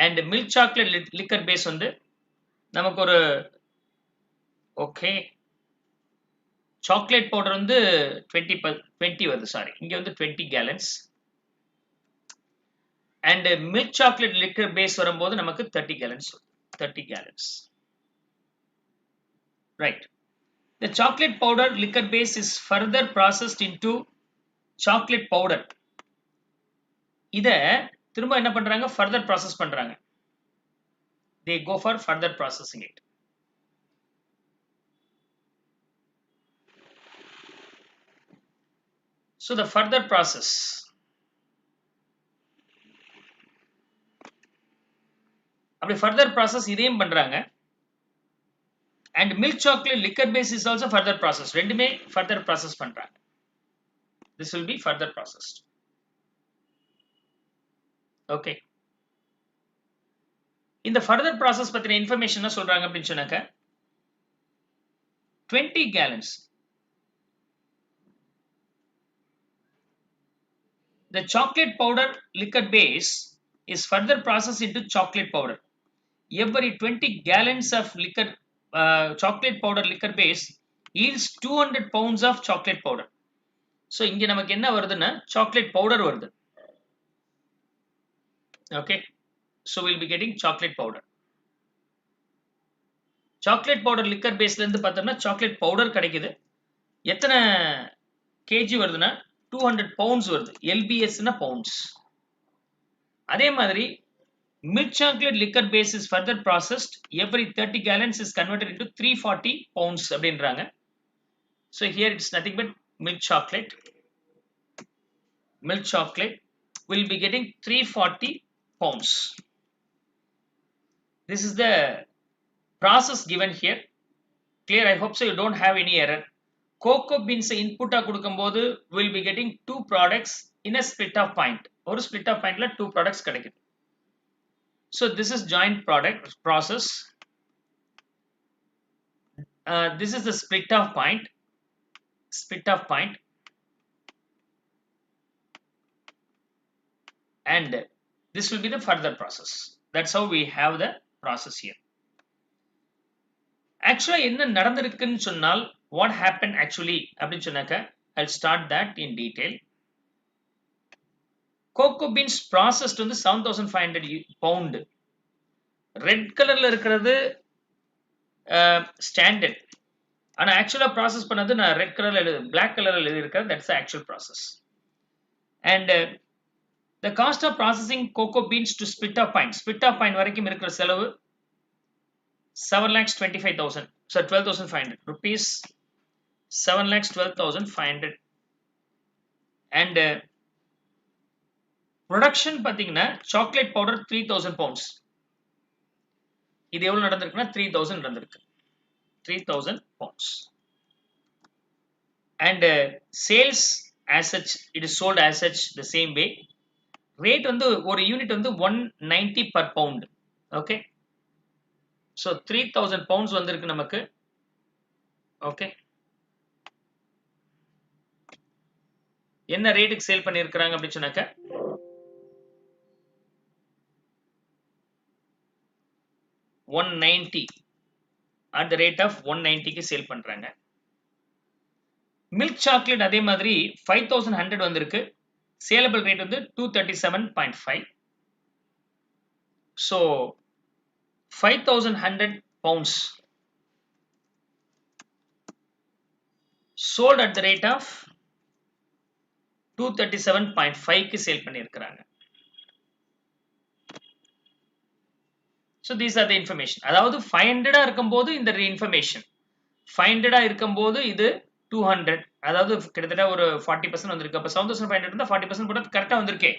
and milk chocolate liquor base வந்து நமக்கு ஒரு okay chocolate powder வந்து 20 வருது சாரி இங்க வந்து 20 gallons and milk chocolate liquor base வரும்போது நமக்கு 30 gallons right. The chocolate powder liquor base is further processed into chocolate powder. இத திரும்ப என்ன பண்றாங்க further process பண்றாங்க. They go for further processing it. So the further process அப்படி further process இதையும் பண்றாங்க. And milk chocolate liquor base is also further processed. ரெண்டுமே further process பண்றாங்க. This will be further processed. Okay. இந்த further process பத்தின information என்ன சொல்றாங்க அப்படின்னு சொன்னாக்க 20 gallons. The chocolate powder liquor base is further processed into chocolate powder. Every 20 gallons of liquor chocolate powder liquor base yields 200 pounds of chocolate powder. So இங்க நமக்கு என்ன வருதுன்னா chocolate powder வருது. Okay. So we'll be getting chocolate powder. Chocolate powder liquor base ல இருந்து பார்த்தோம்னா chocolate powder கிடைக்குது. எத்தனை kg வருதுன்னா 200 pounds வருது. LBS னா pounds. அதே மாதிரி milk chocolate liquor base is further processed. Every 30 gallons is converted into 340 pounds அப்படின்றாங்க. So here it's nothing but milk chocolate. Milk chocolate will be getting 340 pounds. This is the process given here. Clear? I hope so you don't have any error. Cocoa beans input கொடுக்கும்போது will be getting two products in a split of point. ஒரு split of point ல two products கிடைக்குது. So this is joint product process. This is the split of point. And this will be the further process. That's how we have the process here. Actually என்ன நடந்திருக்குன்னு சொன்னால் what happened actually அப்படின்னு சொன்னாக்க I'll start that in detail. Cocoa beans processed வந்து 7500 pound. Red கலர்ல இருக்கிறது standard ஆனா ஆக்சுவலா ப்ராசஸ் பண்ணது நான் ரெட் கலர்ல black கலர்ல எழுதி இருக்கேன். That's the actual process. And the cost of processing cocoa beans to split of point வரைக்கும் இருக்கிற செலவு 7,25,000. So 12,500 rupees. 7,12,500. And production பாத்தீங்கன்னா chocolate powder 3,000 pounds. இது எவ்வளவு நடந்திருக்குன்னா 3,000 நடந்திருக்கு. 3,000 pounds. And sales as such, it is sold as such the same way. Rate வந்து ஒரு unit வந்து 190 per pound. Okay. So 3,000 pounds வந்திருக்கு நமக்கு. Okay. என்ன ரேட்டுக்கு சேல் பண்ணியிருக்கிறாங்க அப்படின்னு சொன்னாக்க 190 at the rate of 190 க்கு சேல் பண்றாங்க. மில்க் சாக்லேட் அதே மாதிரி 5100 வந்திருக்கு. சேலபிள் ரேட் வந்து 237.5. So 5100 pounds sold at the rate of 237.5 க்கு சேல் பண்ணியிருக்கிறாங்க. So these are the information. அதாவது 500 இருக்கும்போது இந்த information 500 இருக்கும்போது இது 200 அதாவது கிட்டத்தட்ட ஒரு 40% வந்திருக்கு. அப்ப 7500 இருந்தா 40% கூட கரெக்ட்டா வந்திருக்கே.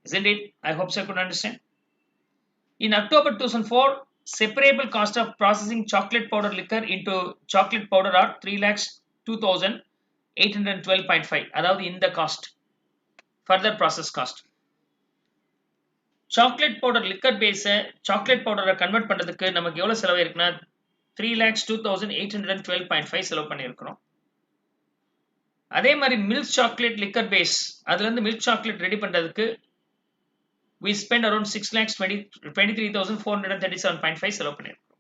Isn't it? I hope so you could understand. In October 2004, separable cost of processing chocolate powder liquor into chocolate powder are 3,02,812.5. அதாவது இந்த cost further process cost. Chocolate powder liquor base chocolate பவுடரை கன்வெர்ட் பண்றதுக்கு நமக்கு எவ்வளவு செலவு இருக்குன்னா 3,02,812.5 செலவு பண்ணியிருக்கிறோம். அதே மாதிரி மில்க் சாக்லேட் லிக்கர் பேஸ் அதுல இருந்து மில்க் சாக்லேட் ரெடி பண்றதுக்கு we spend around 6,23,437.5 செலவு பண்ணிருக்கோம்.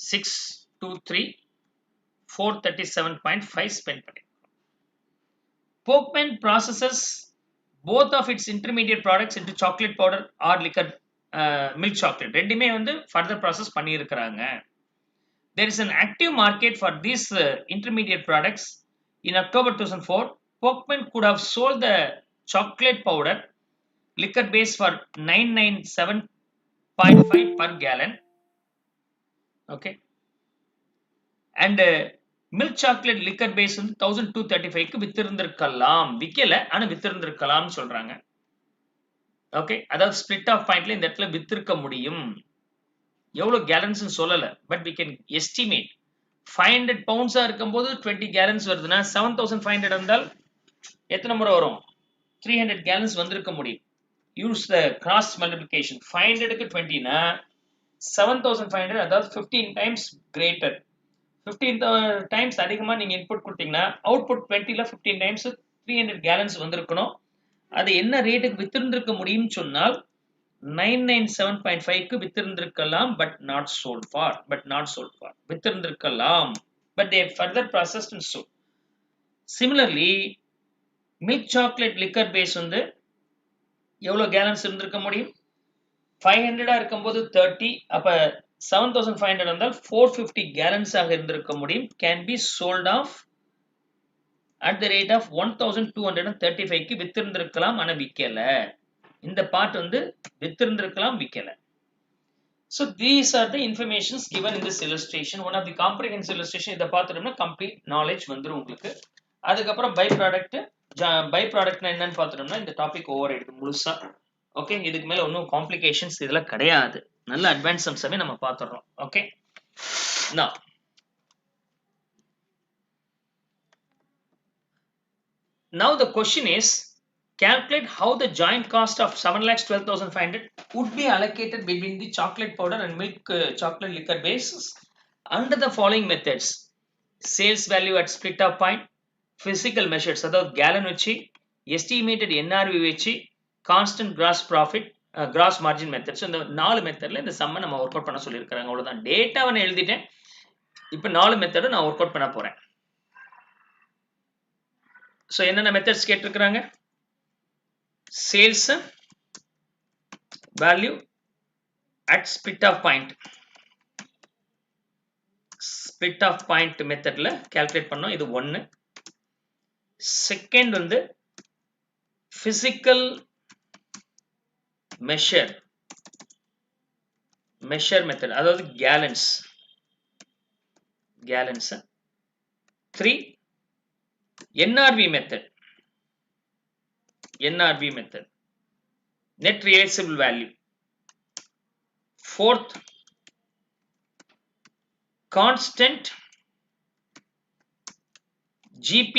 623,437.5 spend பண்ணிருக்கோம். Pokman processes both of its intermediate products into chocolate powder or liquor milk chocolate. ரெண்டுமே வந்து further process பண்ணியிருக்கிறாங்க. There is an active market for these intermediate products. In October 2004, Pokman could have sold the chocolate powder liquor base for 997.5 per gallon. Okay. And milk chocolate liquor base வந்து 1235 க்கு வித்திருந்திருக்கலாம். விக்கல ஆனா வித்திருந்திருக்கலாம் சொல்றாங்க. Okay, அதாவது split off பாயிண்ட்ல இந்த இடத்துல வித்திருக்க முடியும். எவ்வளவு கேலன்ஸ் சொல்லல, பட் we can estimate 500 பவுண்ட்ஸா இருக்கும்போது 20 கேலன்ஸ் வருதுன்னா 7500 இருந்தால் எத்தனை முறை வரும்? 300 கேலன்ஸ் வந்திருக்க முடியும். Use the cross multiplication. 500க்கு 20 னா 7500, அதாவது 15 டைம்ஸ் கிரேட்டர். 15 டைம்ஸ் அதிகமா நீங்க இன்புட் கொடுத்தீங்கன்னா அவுட்புட் 20ல 15 டைம்ஸ் 300 கேலன்ஸ் வந்திருக்கணும். அது என்ன ரேட்டுக்கு வித்திருந்திருக்க முடியும் சொன்னால் 997.5 க்கு வித்திருந்திருக்கலாம், பட் நாட் சோல்ட் ஃபார் வித்திருந்திருக்கலாம், but they further processed and sold. Similarly, milk chocolate liquor base வந்து எவ்வளவு கேலன்ஸ் இருந்திருக்க முடியும்? 500 இருக்கும்போது 30, அப்ப 7500 இருந்தால் 450 கேலன்ஸ் ஆக இருந்திருக்க முடியும். Can be sold off at the rate of 1235 க்கு வித்திருந்திருக்கலாம், ஆனா விக்கல. இந்த பார்ட் வந்து வித்திருந்திருக்கலாம், விக்கல. So these are the informations given in this illustration. One of the comprehensive illustration. இத பார்த்துட்டோம்னா complete knowledge வந்துரும் உங்களுக்கு. அதுக்கப்புறம் பை ப்ராடக்ட் என்னன்னு பார்த்துட்டோம்னா இந்த டாபிக் ஓவர் ஆயிடுது முழுசா. ஓகே, இதுக்கு மேல ஒன்றும் காம்ப்ளிகேஷன்ஸ் இதுல கிடையாது. நல்ல அட்வான்ஸ் சம்ஸாவே நம்ம பார்த்துடுறோம். Okay, now the question is, calculate how the joint cost of 7,12,500 would be allocated between the chocolate powder and milk chocolate liquor bases under the following methods: sales value at split off point, physical measures அதாவது gallon வச்சு, estimated NRV வச்சு, constant gross profit, gross margin methods. இந்த 4 மெத்தட்ல இந்த சம்ம நம்ம work out பண்ண சொல்லியிருக்காங்க. அவ்வளவுதான். டேட்டாவை நான் எழுதிட்டேன். இப்போ 4 மெத்தடும் நான் ஒர்க் அவுட் பண்ண போறேன். ஸோ என்னென்ன மெத்தட்ஸ் கேட்டிருக்கிறாங்க? Sales value at split off point மெத்தட்ல கால்குலேட் பண்ணோம். இது 1. செகண்ட் வந்து பிசிக்கல் மெஷர் மெத்தட், அதாவது gallons. 3 NRV method, net realizable value. 4th, constant GP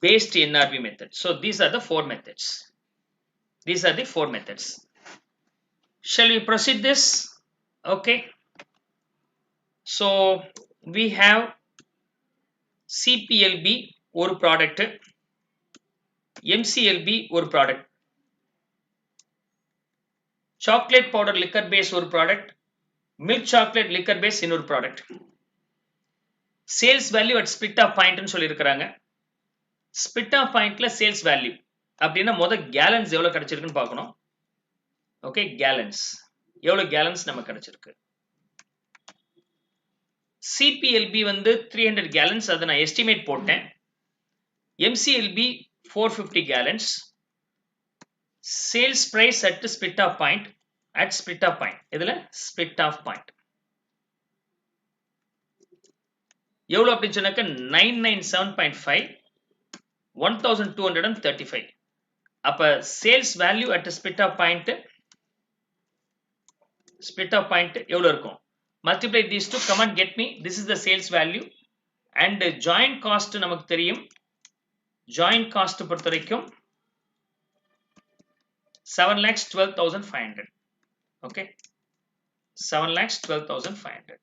based NRV method. So these are the 4 methods. Shall we proceed this? Okay, so we have CPLB ஒரு product, MCLB ஒரு product, chocolate powder liquor base ஒரு product, milk chocolate liquor base இன்னொரு product. Sales value at split off பாயிண்ட்னு சொல்லியிருக்கிறாங்க. Split off பாயிண்ட்ல sales value அப்படின்னா முதல் கேலன்ஸ் எவ்வளவு கிடைச்சிருக்குன்னு பார்க்கணும். ஓகே, கேலன்ஸ் எவ்வளவு கேலன்ஸ் நமக்கு கிடைச்சிருக்கு. சிபிஎல்பி வந்து 300 கேலன்ஸ், அதை நான் எஸ்டிமேட் போட்டேன். MCLB 450 gallons. Sales price at split off point. இதுல split off point எவ்வளவு அப்படின்னு சொன்னாக்க 997.5, 1235. அப்ப sales value at split off point எவ்வளவு இருக்கும்? Multiply these two, come and get me. This is the sales value. And joint cost நமக்கு தெரியும். Joint cost பொறுத்த வரைக்கும் 7,12,500. Okay, 7,12,500.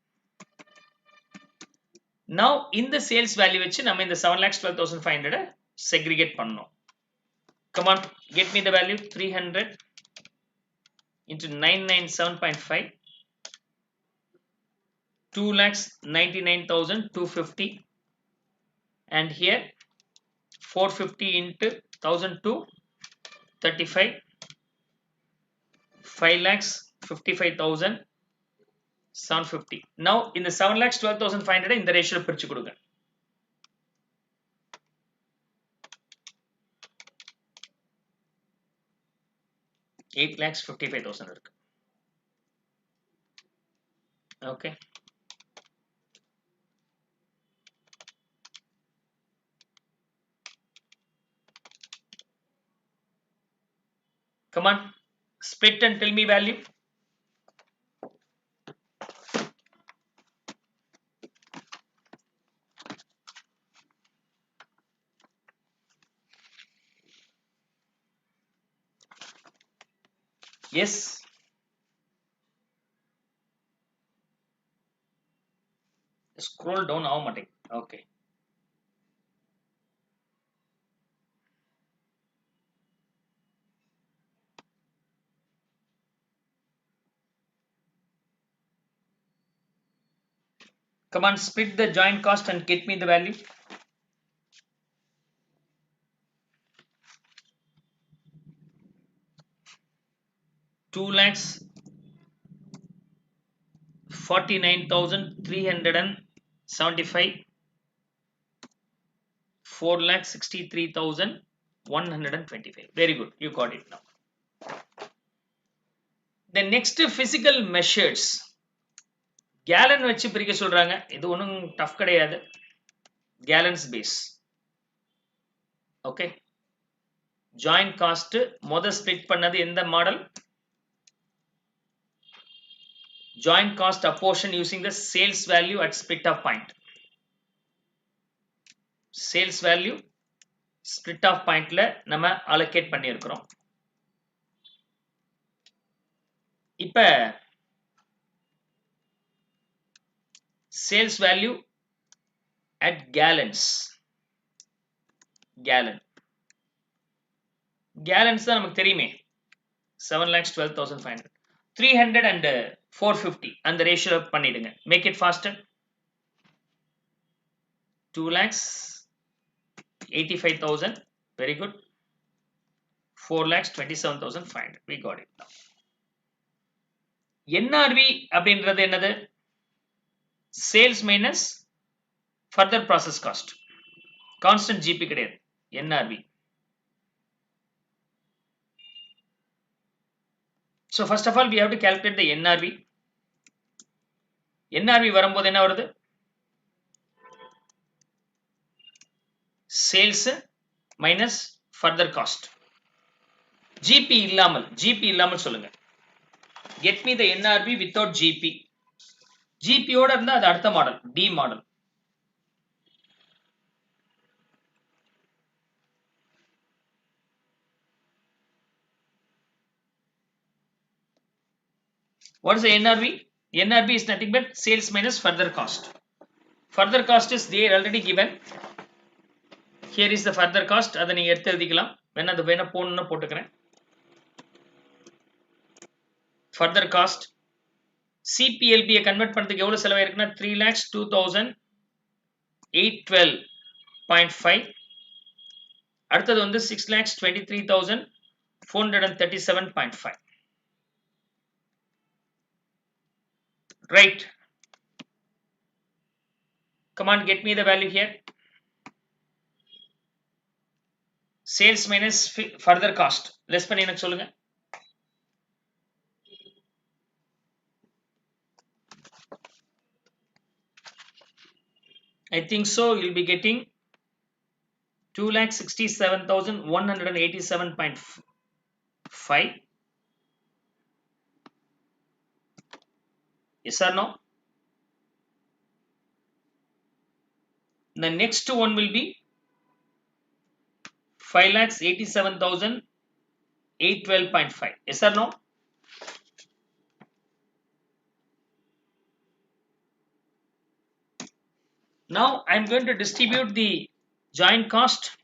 Now in the sales value which we in the 7,12,500 segregate pannom. Come on, get me the value 300 into 997.5, 2,99,250, and here 450 into 1,002, 35, 5,55,750. Now in the 7,12,500 in the ratio பிரிச்சு கொடுங்க. 8,55,000 இருக்கு. Okay. Come on, split and tell me value. Yes. Scroll down how much? Okay. Come on, split the joint cost and get me the value. Two lakhs 49,375, 4,63,125. Very good, you got it now. The next physical measures. Gallon வச்சு பிரிக்க சொல்றாங்க. இது ஒன்றும் tough கிடையாது. Gallons base. Okay. Joint cost மொத split பண்ணது எந்த model? Joint cost apportion using the sales value at split off point. Sales value split off pointல நம்ம allocate பண்ணியிருக்கிறோம். இப்ப sales value at gallons. Gallons தான் நமக்கு தெரியுமே. 7,12,500. 300 and 450 and the ratio பண்ணிடுங்க. Make it faster. 2,85,000. Very good. 4,27,500. We got it now. NRV அப்படின்றது என்னது? Sales minus further process cost. Constant GP கிடையாது. NRV. So first of all we have to calculate the NRV. NRV வரும்போது என்ன வருது? Sales minus further cost. GP இல்லாமல் சொல்லுங்க. Get me the NRV without GP. GP ஓட இருந்தா அது அடுத்த model, D model. What is the NRV? NRV is nothing but sales minus further cost. Further cost is there already given. Here is the further cost. அதை நீங்க எடுத்து எழுதிக்கலாம். வேணா அது வேணா போடணும்னா போட்டுக்கிறேன். Further cost. CPLB கன்வெர்ட் பண்றதுக்கு எவ்வளவு செலவாயிருக்குன்னா 3,02,812.5. அடுத்தது வந்து 6,23,437.5. Right. Come on, get me the value here. Sales minus further cost. Less பண்ணி எனக்கு சொல்லுங்க. I think so. You'll be getting 2,67,187.5. Yes or no? The next one will be 5,87,812.5. Yes or no? Now I'm going to distribute the joint cost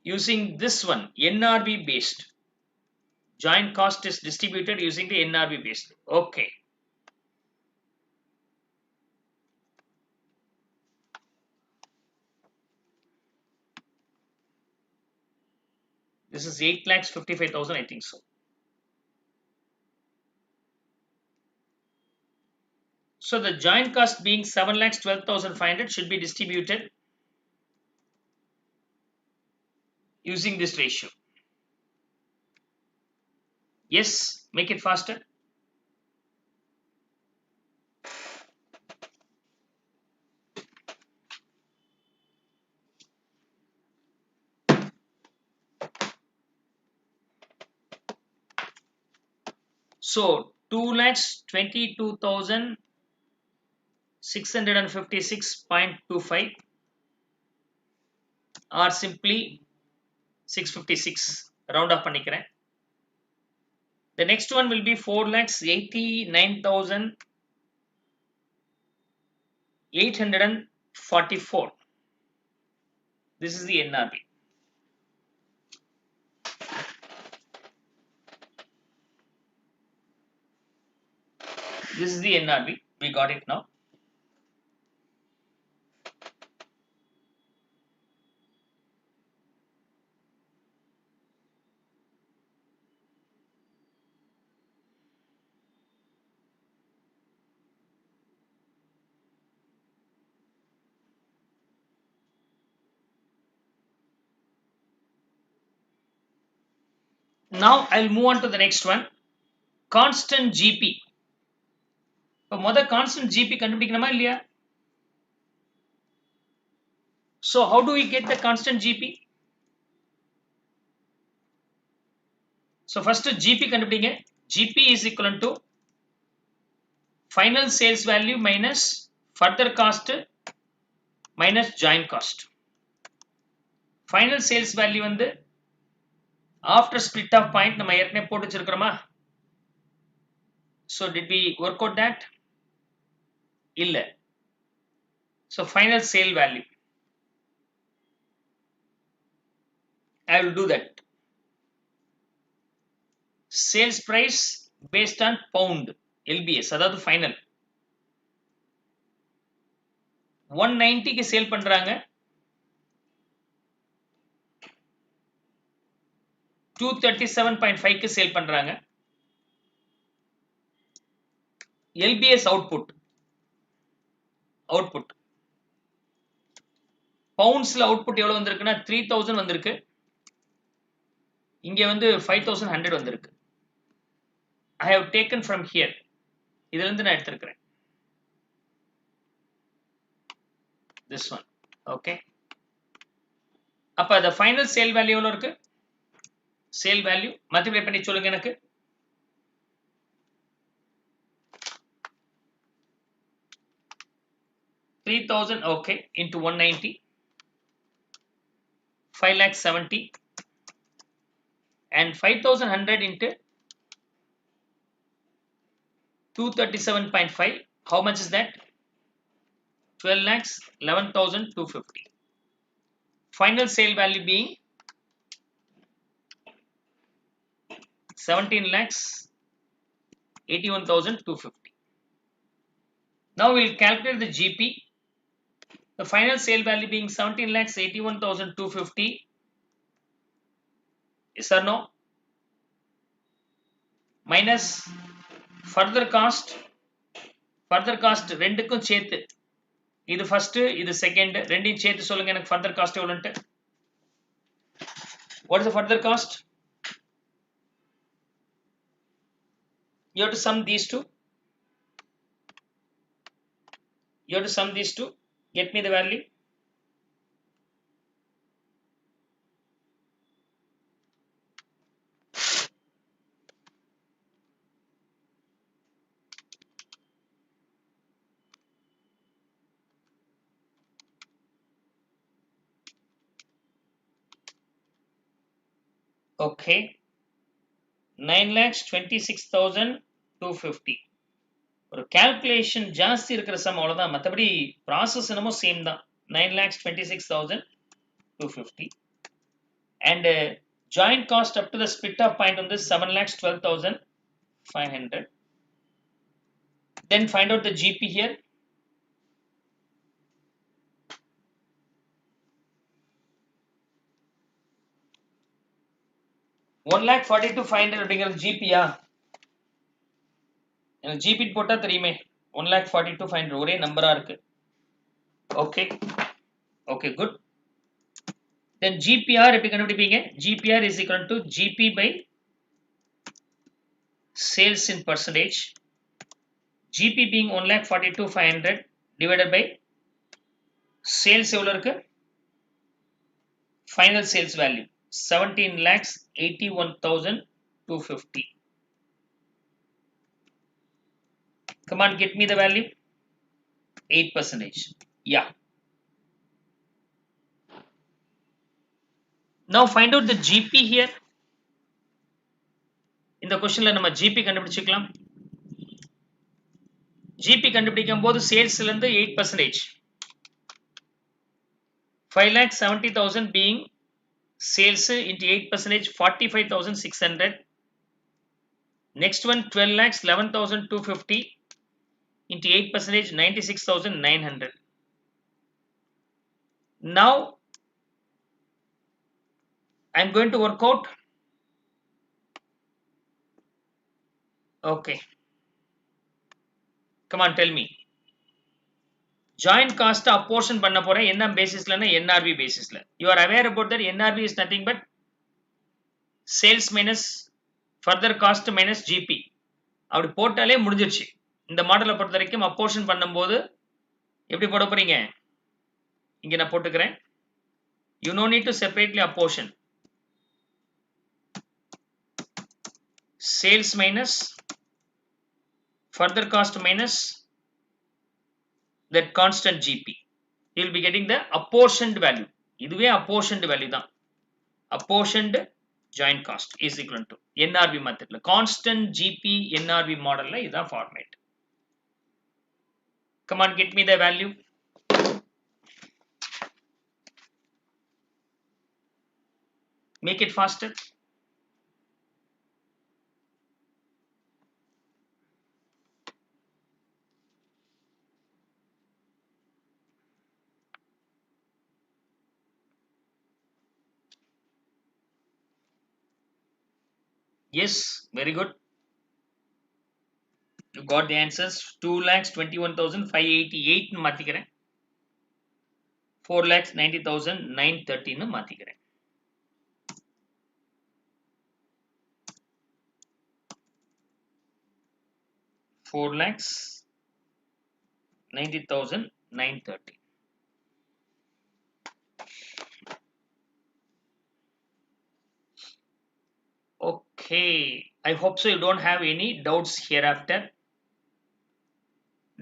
using this one, NRV based. Joint cost is distributed using the NRV based. Okay. This is 8,55,000, I think so. So the joint cost being 7,12,500 should be distributed using this ratio. Yes, make it faster. So 2,22,656.25 or simply 656. Round off பண்ணிக்கிறேன். The next one will be 4,89,844. This is the NRV. This is the NRV. We got it now. Now I'll move on to the next one. Constant GP. இப்போ மொத constant GP கண்டுபிடிக்கணுமா இல்லையா? So how do we get the constant GP? So first GP கண்டுபிடிங்க. GP is equivalent to final sales value minus further cost minus joint cost. Final sales value வந்து after split off point நம்ம ஏற்கனவே போட்டு வச்சிருக்கிறோமா? So did we work out that? இல்ல. So final sale value. I will do that. Sales price based on pound LBS அதாவது final 190 க்கு sale பண்றாங்க 237.5 க்கு sale பண்றாங்க LBS output பவுண்ட்ஸ்ல அவுட்புட் எவ்வளவு வந்திருக்குன்னா 3000 வந்திருக்கு இங்க வந்து 5100 வந்திருக்கு I have taken from here இதுல இருந்து நான் எடுத்துக்கிறேன் this one okay அப்ப the final sale value எவ்வளவு இருக்கு sale value மல்டிப்ளை பண்ணி சொல்லுங்க எனக்கு 3000 okay into 190 5,70,000 and 5,100 into 237.5 how much is that 12,11,250 final sale value being 17,81,250 now we'll calculate the GP the final sale value being 17,81,250 yes or no minus further cost ரெண்டுக்கும் சேர்த்து இது first இது second ரெண்டையும் சேர்த்து சொல்லுங்க எனக்கு further cost எவ்வளவுன்னு what is the further cost you have to sum these two get me the value okay 9,26,250 ஒரு கால்குலேஷன் ஜாஸ்தி இருக்கிற சம் அவ்வளவுதான், மற்றபடி ப்ராசஸ் என்னமோ சேம் தான். 9,26,250 and joint cost up to the split off point on this 7,12,500. Then find out the GP here. $1,42,500 அப்படிங்கிறது ஜிபியா? எனக்கு GB போட்டா தெரியுமே. 1,42,500 ஒரே நம்பரா இருக்கு. Okay okay good. Then GPR எப்படி கண்டுபிடிப்பீங்க? GPR is equal to GP by sales in percentage. GP being 1,42,500 divided by sales எவ்வளவு இருக்கு? Final sales value 17,81,250. Come on, get me the value. 8%. Yeah. Now find out the GP here. இந்த क्वेश्चनல நம்ம GP கண்டுபிடிச்சுக்கலாம். GP கண்டுபிடிக்கும் போது சேல்ஸ்ல இருந்து 8%. 5,70,000 being sales into 8%, 45,600. Next one 12,11,250 into 8%, 96,900. Now I am going to work out. Okay. Come on, tell me. Joint cost apportion பண்ண போறேன் என்ன பேசிஸ்லனா NRV பேசிஸ்ல. You are aware about that NRV is nothing but sales minus further cost minus GP. அப்படி போட்டாலே முடிஞ்சிருச்சு. இந்த மாடலை பொறுத்த வரைக்கும் அப்போர்ஷன் பண்ணும்போது எப்படி போட போறீங்க? இங்க நான் போட்டுக்கிறேன். You no need to separately apportion. Sales minus further cost minus that constant GP. You will be getting the apportioned value. இதுவே apportioned value தான். Apportioned joint cost is equal to NRV method. Constant GP NRV model la இதான் format. Come on, get me the value. Make it faster. Yes, very good. You got the answers. 2,21,588 னு மாத்திக்கிறேன். 4,90,930 னு மாத்திக்கிறேன். $4,90,930. Okay, I hope so you don't have any doubts hereafter.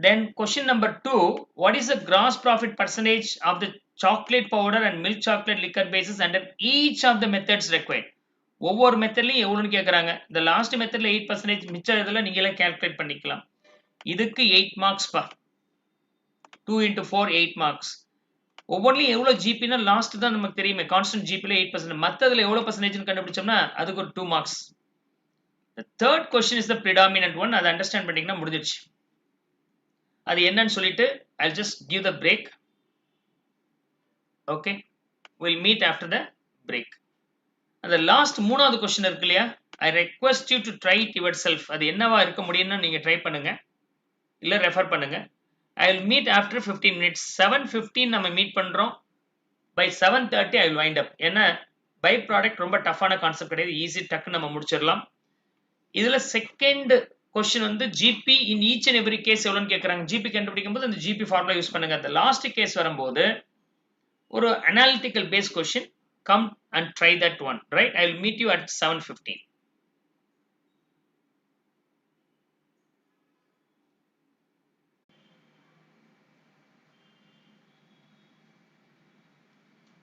Then question number 2, what is the gross profit percentage of the chocolate powder and milk chocolate liquor bases under each of the methods required? ஒவ்வொரு மெத்தட்லயும் எவ்வளவுன்னு கேக்குறாங்க. இந்த last மெத்தட்ல 8% மிச்சம் இதுல நீங்களே calculate பண்ணிக்கலாம். இதுக்கு 8 மார்க்ஸ் பா. 2 into 4 8 மார்க்ஸ். ஒவ்வொன்றிலும் எவ்வளவு ஜிபினா லாஸ்ட் தான் நமக்கு தெரியுமே. கான்ஸ்டன்ட் ஜிபில 8%. மத்ததுல எவ்வளவு பர்சன்டேஜ்னு கண்டுபிடிச்சோம்னா அதுக்கு ஒரு 2 marks. The third question is the predominant one. அதை அண்டர்ஸ்டாண்ட் பண்ணிட்டீங்கன்னா முடிஞ்சிருச்சு. அது என்னன்னு சொல்லிட்டு I'll just give the break. Okay, we'll meet after the break. அந்த லாஸ்ட் மூணாவது கொஸ்டின் இருக்கு இல்லையா, I request you to try it yourself. அது என்னவா இருக்க முடியும்னு நீங்க ட்ரை பண்ணுங்க, இல்ல ரெஃபர் பண்ணுங்க. I will meet after 15 minutes. 7:15 நம்ம மீட் பண்றோம். By 7:30 I will wind up. ஏன்னா பை ப்ராடக்ட் ரொம்ப டஃப்பான கான்செப்ட் கிடையாது, ஈஸி டக்கு நம்ம முடிச்சிடலாம். இதுல செகண்ட் கொஸ்டின் வந்து GP in each and every case எவ்வளவுன்னு கேட்கறாங்க. ஜிபி கண்டுபிடிக்கும் போது அந்த ஜிபி ஃபார்முலா யூஸ் பண்ணுங்க. அந்த லாஸ்ட் கேஸ் வரும்போது ஒரு analytical base question. Come and try that one, right? I will meet you at 7:15.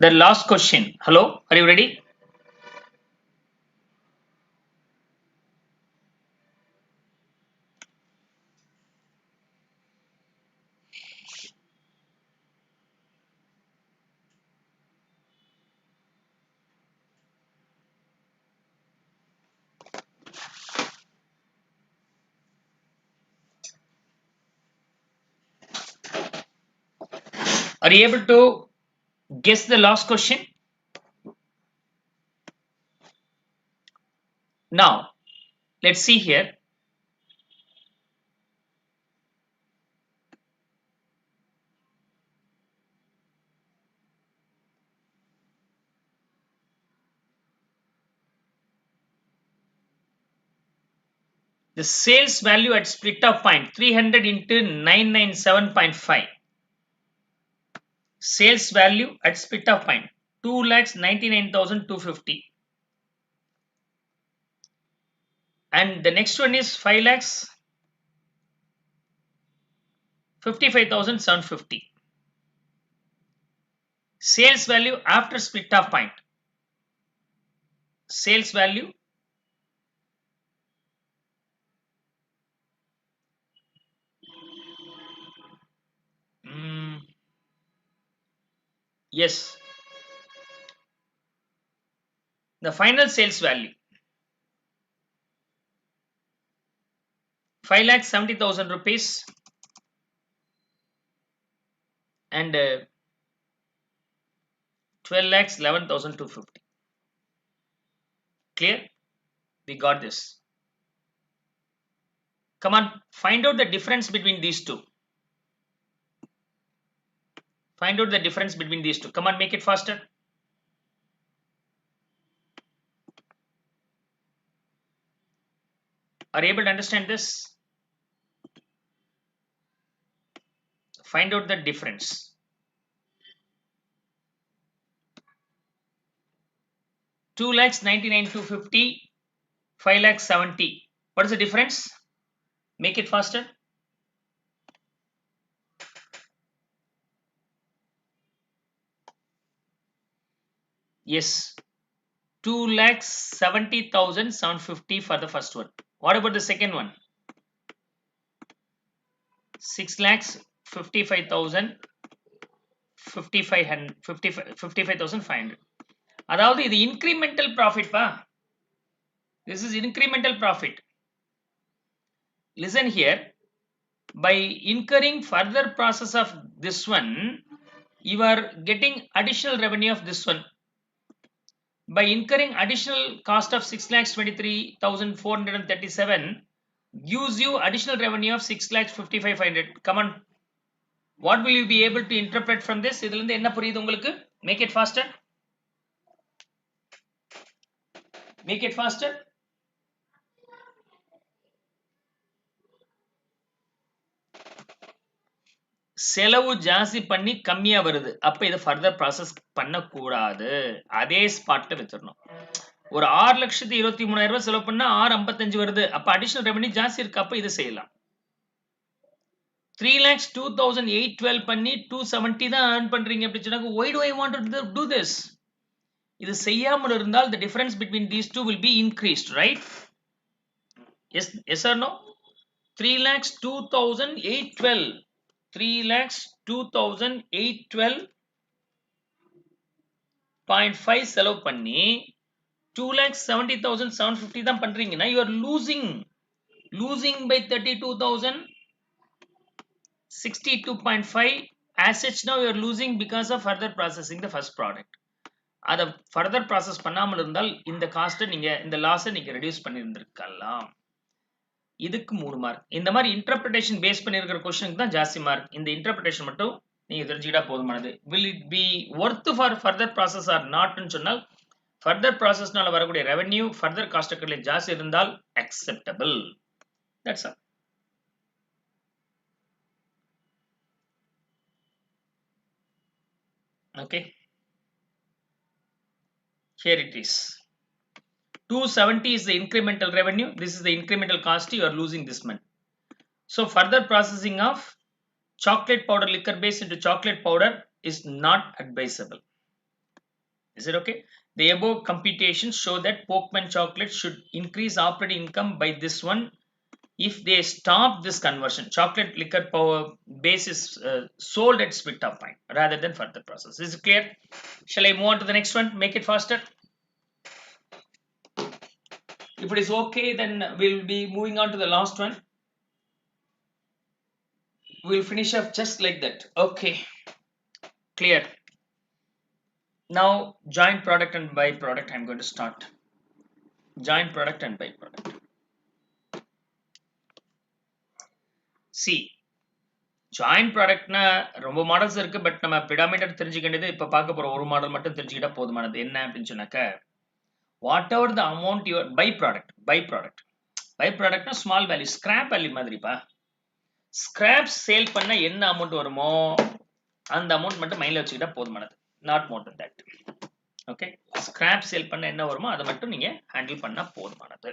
The last question. Hello, are you ready? Are you able to guess the last question? Now, let's see here. The sales value at split off point 300 into 997.5. Sales value at split off point 2,99,250. And the next one is 5,55,750. Sales value after split off point. Sales value yes, the final sales value 5,70,000 rupees and 12,11,250. Clear? We got this. Come on, find out the difference between these two. Find out the difference between these two. Come on, make it faster. Are you able to understand this? Find out the difference. 2,99,250, 5,70,000. What is the difference? Make it faster. Yes, 2,70,750 for the first one. What about the second one? 6,55,000, 55,500. அதாவது இது incremental profit பா. This is incremental profit. Listen here. By incurring further process of this one, you are getting additional revenue of this one. By incurring additional cost of 6,23,437 gives you additional revenue of 6,55,500. Come on. What will you be able to interpret from this? இதுல இருந்து என்ன புரியுது உங்களுக்கு? Make it faster. Make it faster. செலவு ஜாஸ்தி பண்ணி கம்மியா வருது. அப்ப இதை ஃபர்தர் ப்ராசஸ் பண்ணக்கூடாது. அதே ஸ்பாட்ல வச்சிடணும். ஒரு 6,23,000 செலவு பண்ணா 6,55 வருது. அப்ப அடிஷனல் ரெவன்யூ ஜாஸ்தி இருக்கு. அப்ப இதை செய்யலாம். 3,02,812 பண்ணி 270 தான் earn பண்றீங்க அப்படி சொன்னாங்க. Why do I want to do this? இது செய்யாமல் இருந்தால் the difference between these two will be increased, right? Yes or no? 3,02,812. 3,02,812.5 செலவு பண்ணி 2,70,750 தான் பண்றீங்கன்னா you are losing by 32,062.5. as such now you are losing because of further processing the first product. அதை further process பண்ணாமல் இருந்தால் இந்த காஸ்ட்டை நீங்க இந்த லாஸை நீங்க ரெடியூஸ் பண்ணியிருந்திருக்கலாம். இதுக்கு 3 மார்க். இந்த மாதிரி இன்டர்பிரேஷன் பேஸ் பண்ணியிருக்கிற கொஸ்டினுக்கு தான் ஜாஸ்தி மார்க். இந்த இன்டர்பிரேஷன் மட்டும் நீங்க தெரிஞ்சுக்கிட்டா போதுமானது. will it be worth for further process or not ன்னு சொன்னால் further processனால வரக்கூடிய ரெவென்யூ further காஸ்ட் அக்கவுண்ட்ல ஜாஸ்தி இருந்தால் acceptable. That's all. Okay. Here it is. 270 is the incremental revenue. This is the incremental cost you are losing this month. So further processing of chocolate powder liquor base into chocolate powder is not advisable. Is it okay? The above computations show that Pokemon chocolate should increase operating income by this one if they stop this conversion. Chocolate liquor power base is sold at split off point rather than further process. Is it clear? Shall I move on to the next one? Make it faster. If it is okay, then we'll be moving on to the last one. We'll finish up just like that. Okay. Clear? Now joint product and byproduct I'm going to start. Joint product and byproduct. See, joint product na ரொம்ப models இருக்கு, but நம்ம predominant தெரிஞ்சுக்கிட்டது இப்ப பார்க்க போற ஒரு model மட்டும் தெரிஞ்சுக்கிட்டா போதுமானது. என்ன அப்படின்னு சொன்னாக்க, whatever the amount your byproduct na small value, scrap value மாதிரிப்பா. scrap sale பண்ண என்ன அமௌண்ட் வருமோ அந்த அமௌண்ட் மட்டும் மைண்ட்ல வச்சுக்கிட்டா போதுமானது. not more than that. Okay, scrap sale பண்ண என்ன வருமோ அதை மட்டும் நீங்க ஹேண்டில் பண்ணா போதுமானது.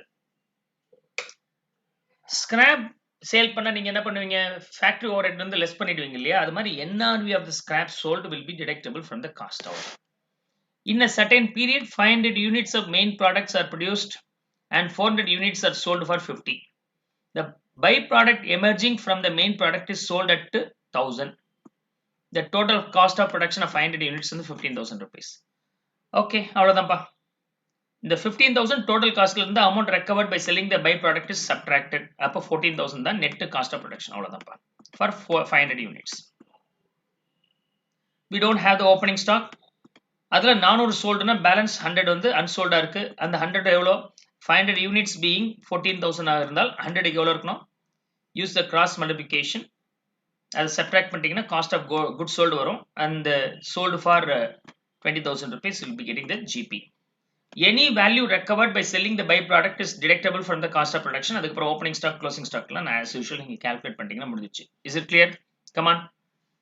scrap சேல் பண்ண நீங்க என்ன பண்ணுவீங்க, ஃபேக்டரி ஓவர்ஹெட் வந்து லெஸ் பண்ணிடுவீங்க இல்லையா, அது மாதிரி NRV of the scrap sold will be deductible from the cost out. In a certain period 500 units of main products are produced and 400 units are sold for 50. The byproduct emerging from the main product is sold at 1000. The total cost of production of 500 units is 15,000 rupees. Okay, அவ்வளவுதான்ப்பா. இந்த 15,000 total costல இருந்து amount recovered by selling the byproduct is subtracted. அப்போ 14,000 தான் net cost of production. அவ்வளவுதான்ப்பா for 500 units. We don't have the opening stock. அதுல 400 soldனா balance 100 வந்து unsold இருக்கு. அந்த 100 எவ்வளோ, 500 units being 14,000 இருந்தால் 100 எவ்வளோ இருக்கணும், use the cross multiplication. அது subtract பண்ணிட்டீங்கன்னா cost of goods sold வரும், and sold for 20,000 rupees will be getting the GP. Any value recovered by selling the byproduct is deductible from the cost of production. அதுக்கப்புறம் opening stock, closing stock லாம் as usual நீங்க calculate பண்ணிட்டீங்கன்னா முடிஞ்சிச்சு. Is it clear? Come on.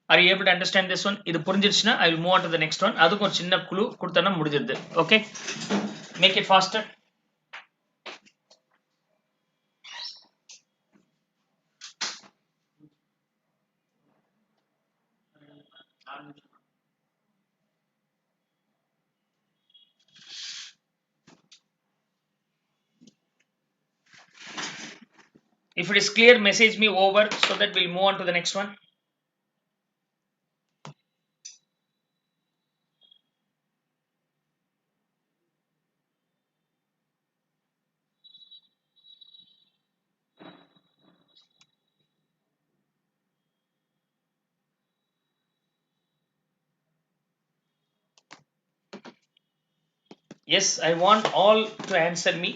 Are you able to understand this one? இது புரிஞ்சிருச்சுன்னா I will move on to the next one. அதுக்கு ஒரு சின்ன குழு கொடுத்தனா முடிஞ்சிருது. Okay? Make it faster. If it is clear, message me over so that we'll move on to the next one. Yes, I want all to answer me,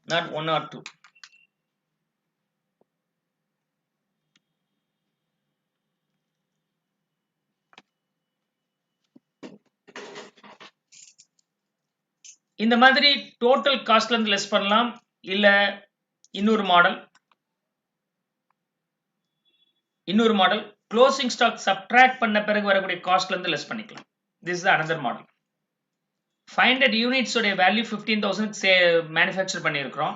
not one or two. இந்த மாதிரி total காஸ்ட்ல இருந்து less பண்ணலாம், இல்ல இன்னொரு model closing stock subtract பண்ண பிறகு வரக்கூடிய காஸ்ட்ல இருந்து லெஸ் பண்ணிக்கலாம். This is another model. 500 units உடைய வேல்யூ 15,000 மேனுஃபேக்சர் பண்ணியிருக்கிறோம்.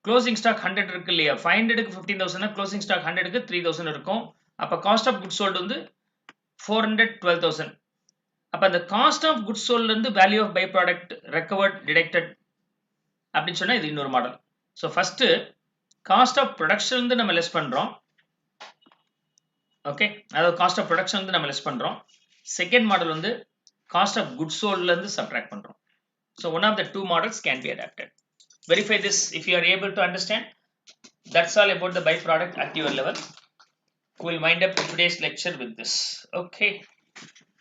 க்ளோசிங் ஸ்டாக் 100 இருக்கு இல்லையா, 500க்கு 15,000 க்ளோசிங் ஸ்டாக் 100க்கு 3,000 இருக்கும். அப்ப காஸ்ட் ஆஃப் குட்ஸ் சோல்டு வந்து 412,000. அப்ப அந்த காஸ்ட் ஆஃப் குட்ஸ் சோல்ட்ல இருந்து value of by product recovered deducted அப்படின்னு சொன்னா இது இன்னொரு model. So first cost of production இருந்து நம்ம லெஸ் பண்றோம். ஓகே, அதாவது காஸ்ட் ஆஃப் ப்ரொடக்ஷன் வந்து நம்ம லெஸ் பண்றோம். செகண்ட் மாடல் வந்து காஸ்ட் ஆஃப் குட்ஸ் சோல்ட்ல இருந்து சப்ட்ராக்ட் பண்றோம். So one of the two models can be adapted. Verify this if you are able to understand. That's all about the byproduct at your level. We will wind up today's lecture with this. Okay,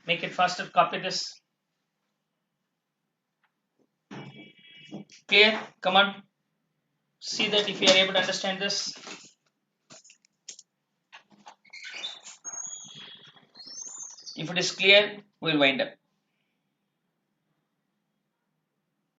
make it faster. Copy this. Clear? Come on. See that if you are able to understand this. If it is clear, we will wind up.